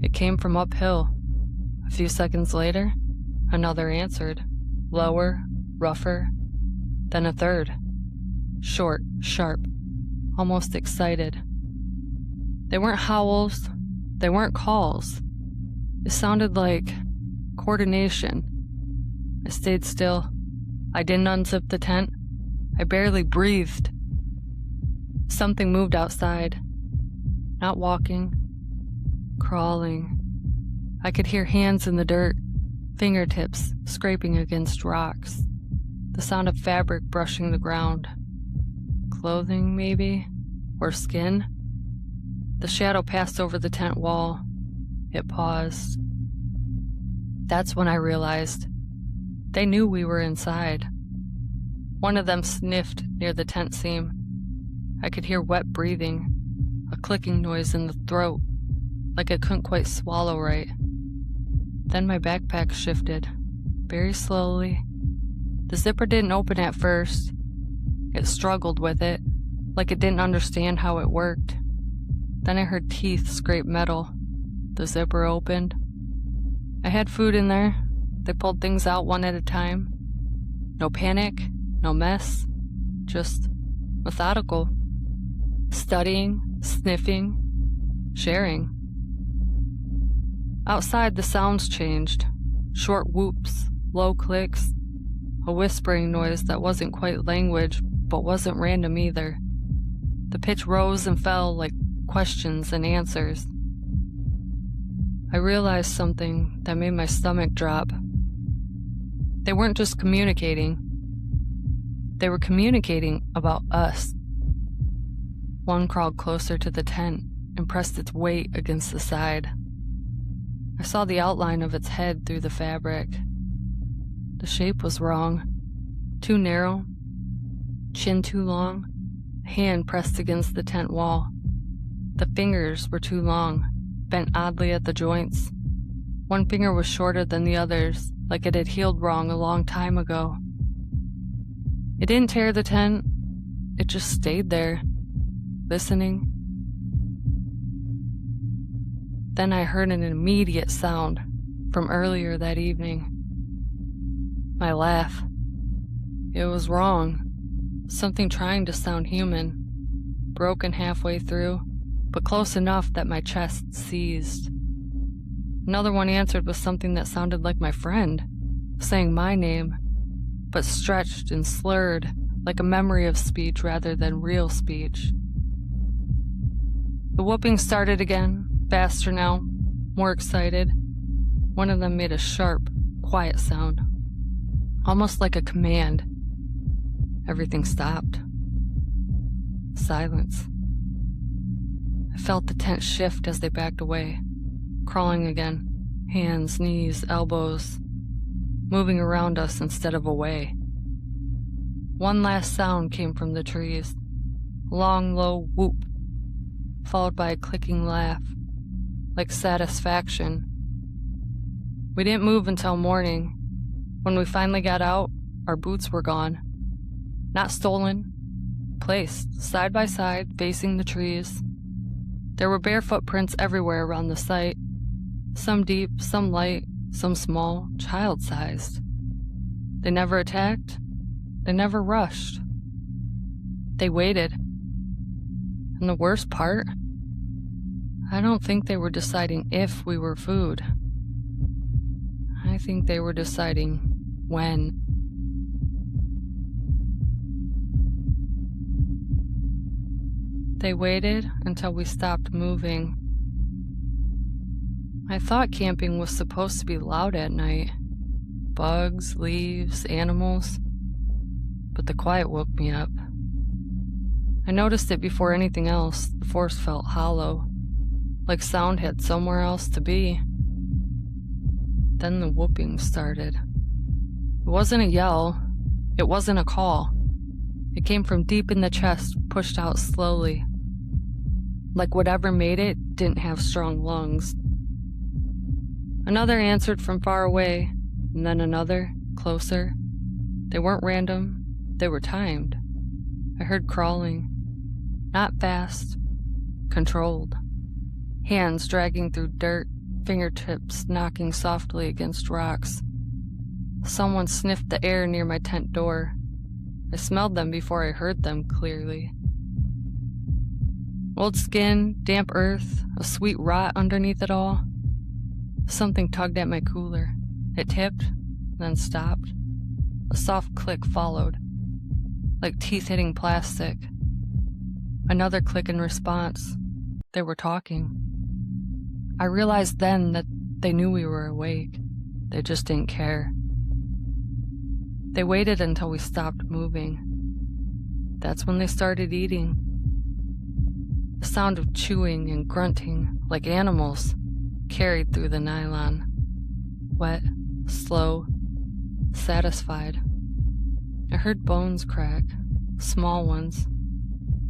It came from uphill. A few seconds later, another answered, lower, rougher, then a third. Short, sharp, almost excited. They weren't howls, they weren't calls. It sounded like coordination. I stayed still. I didn't unzip the tent. I barely breathed. Something moved outside. Not walking, crawling. I could hear hands in the dirt, fingertips scraping against rocks. The sound of fabric brushing the ground. Clothing, maybe? Or skin? The shadow passed over the tent wall. It paused. That's when I realized they knew we were inside. One of them sniffed near the tent seam. I could hear wet breathing, a clicking noise in the throat, like it couldn't quite swallow right. Then my backpack shifted, very slowly. The zipper didn't open at first. It struggled with it, like it didn't understand how it worked. Then I heard teeth scrape metal. The zipper opened. I had food in there. They pulled things out one at a time. No panic, no mess, just methodical. Studying, sniffing, sharing. Outside, the sounds changed. Short whoops, low clicks, a whispering noise that wasn't quite language, but wasn't random either. The pitch rose and fell like questions and answers. I realized something that made my stomach drop. They weren't just communicating. They were communicating about us. One crawled closer to the tent and pressed its weight against the side. I saw the outline of its head through the fabric. The shape was wrong. Too narrow, chin too long, hand pressed against the tent wall. The fingers were too long, bent oddly at the joints. One finger was shorter than the others, like it had healed wrong a long time ago. It didn't tear the tent, it just stayed there, listening. Then I heard an immediate sound from earlier that evening. My laugh. It was wrong. Something trying to sound human. Broken halfway through, but close enough that my chest seized. Another one answered with something that sounded like my friend, saying my name, but stretched and slurred, like a memory of speech rather than real speech. The whooping started again, faster now, more excited. One of them made a sharp, quiet sound. Almost like a command. Everything stopped. Silence. I felt the tent shift as they backed away, crawling again, hands, knees, elbows, moving around us instead of away. One last sound came from the trees, a long, low whoop, followed by a clicking laugh, like satisfaction. We didn't move until morning. When we finally got out, our boots were gone. Not stolen, placed side by side, facing the trees. There were bare footprints everywhere around the site, some deep, some light, some small, child-sized. They never attacked. They never rushed. They waited. And the worst part, I don't think they were deciding if we were food. I think they were deciding when. They waited until we stopped moving. I thought camping was supposed to be loud at night. Bugs, leaves, animals. But the quiet woke me up. I noticed it before anything else. The forest felt hollow, like sound had somewhere else to be. Then the whooping started. It wasn't a yell. It wasn't a call. It came from deep in the chest, pushed out slowly. Like whatever made it didn't have strong lungs. Another answered from far away, and then another, closer. They weren't random, they were timed. I heard crawling. Not fast, controlled. Hands dragging through dirt, fingertips knocking softly against rocks. Someone sniffed the air near my tent door. I smelled them before I heard them clearly. Old skin, damp earth, a sweet rot underneath it all. Something tugged at my cooler. It tipped, then stopped. A soft click followed, like teeth hitting plastic. Another click in response. They were talking. I realized then that they knew we were awake. They just didn't care. They waited until we stopped moving. That's when they started eating. The sound of chewing and grunting, like animals, carried through the nylon. Wet, slow, satisfied. I heard bones crack, small ones.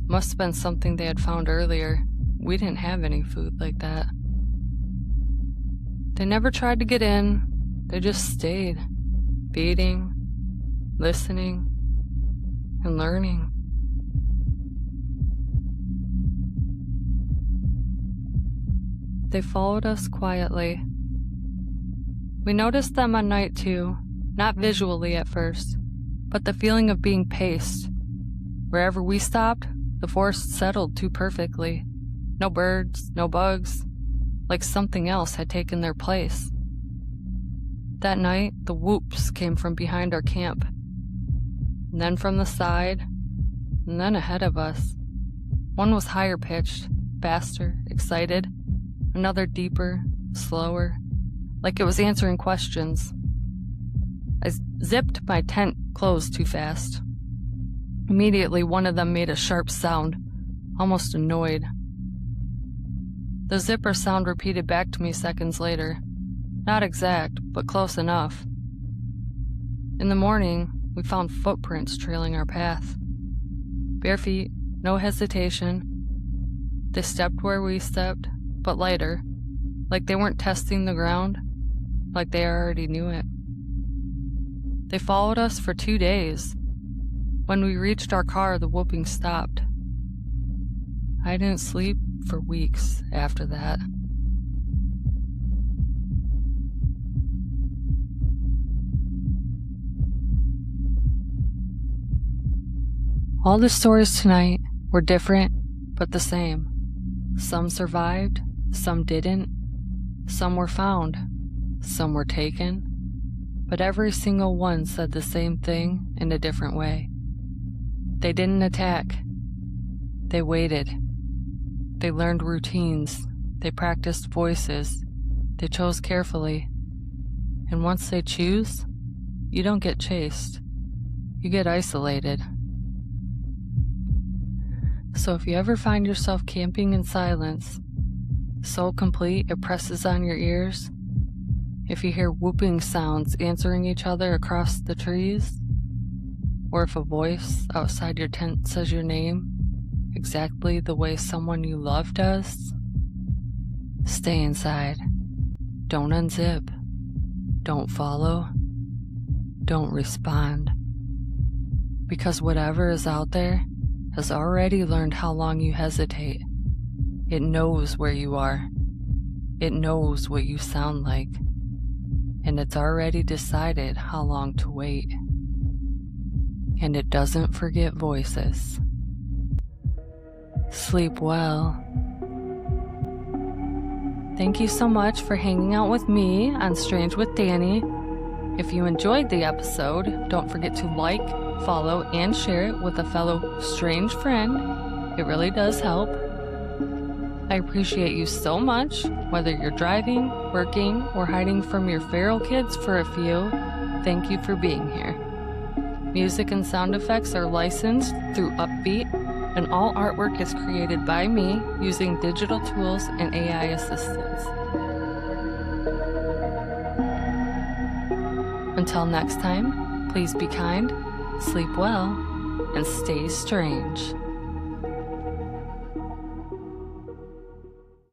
Must have been something they had found earlier. We didn't have any food like that. They never tried to get in. They just stayed, feeding, listening, and learning. They followed us quietly. We noticed them on night 2, not visually at first, but the feeling of being paced. Wherever we stopped, the forest settled too perfectly. No birds, no bugs, like something else had taken their place. That night, the whoops came from behind our camp, and then from the side, and then ahead of us. One was higher pitched, faster, excited. Another deeper, slower, like it was answering questions. I zipped my tent closed too fast. Immediately, one of them made a sharp sound, almost annoyed. The zipper sound repeated back to me seconds later. Not exact, but close enough. In the morning, we found footprints trailing our path. Bare feet, no hesitation. They stepped where we stepped, but lighter, like they weren't testing the ground, like they already knew it. They followed us for 2 days. When we reached our car, the whooping stopped. I didn't sleep for weeks after that. All the stories tonight were different, but the same. Some survived, some didn't. Some were found, some were taken. But every single one said the same thing in a different way. They didn't attack. They waited. They learned routines. They practiced voices. They chose carefully. And once they choose, You don't get chased. You get isolated. So if you ever find yourself camping in silence, so complete it presses on your ears, if you hear whooping sounds answering each other across the trees, or if a voice outside your tent says your name exactly the way someone you love does, stay inside. Don't unzip. Don't follow. Don't respond. Because whatever is out there has already learned how long you hesitate. It knows where you are. It knows what you sound like. And it's already decided how long to wait. And it doesn't forget voices. Sleep well. Thank you so much for hanging out with me on Strange with Danny. If you enjoyed the episode, don't forget to like, follow, and share it with a fellow strange friend. It really does help. I appreciate you so much, whether you're driving, working, or hiding from your feral kids for a few. Thank you for being here. Music and sound effects are licensed through Upbeat, and all artwork is created by me using digital tools and AI assistance. Until next time, please be kind, sleep well, and stay strange.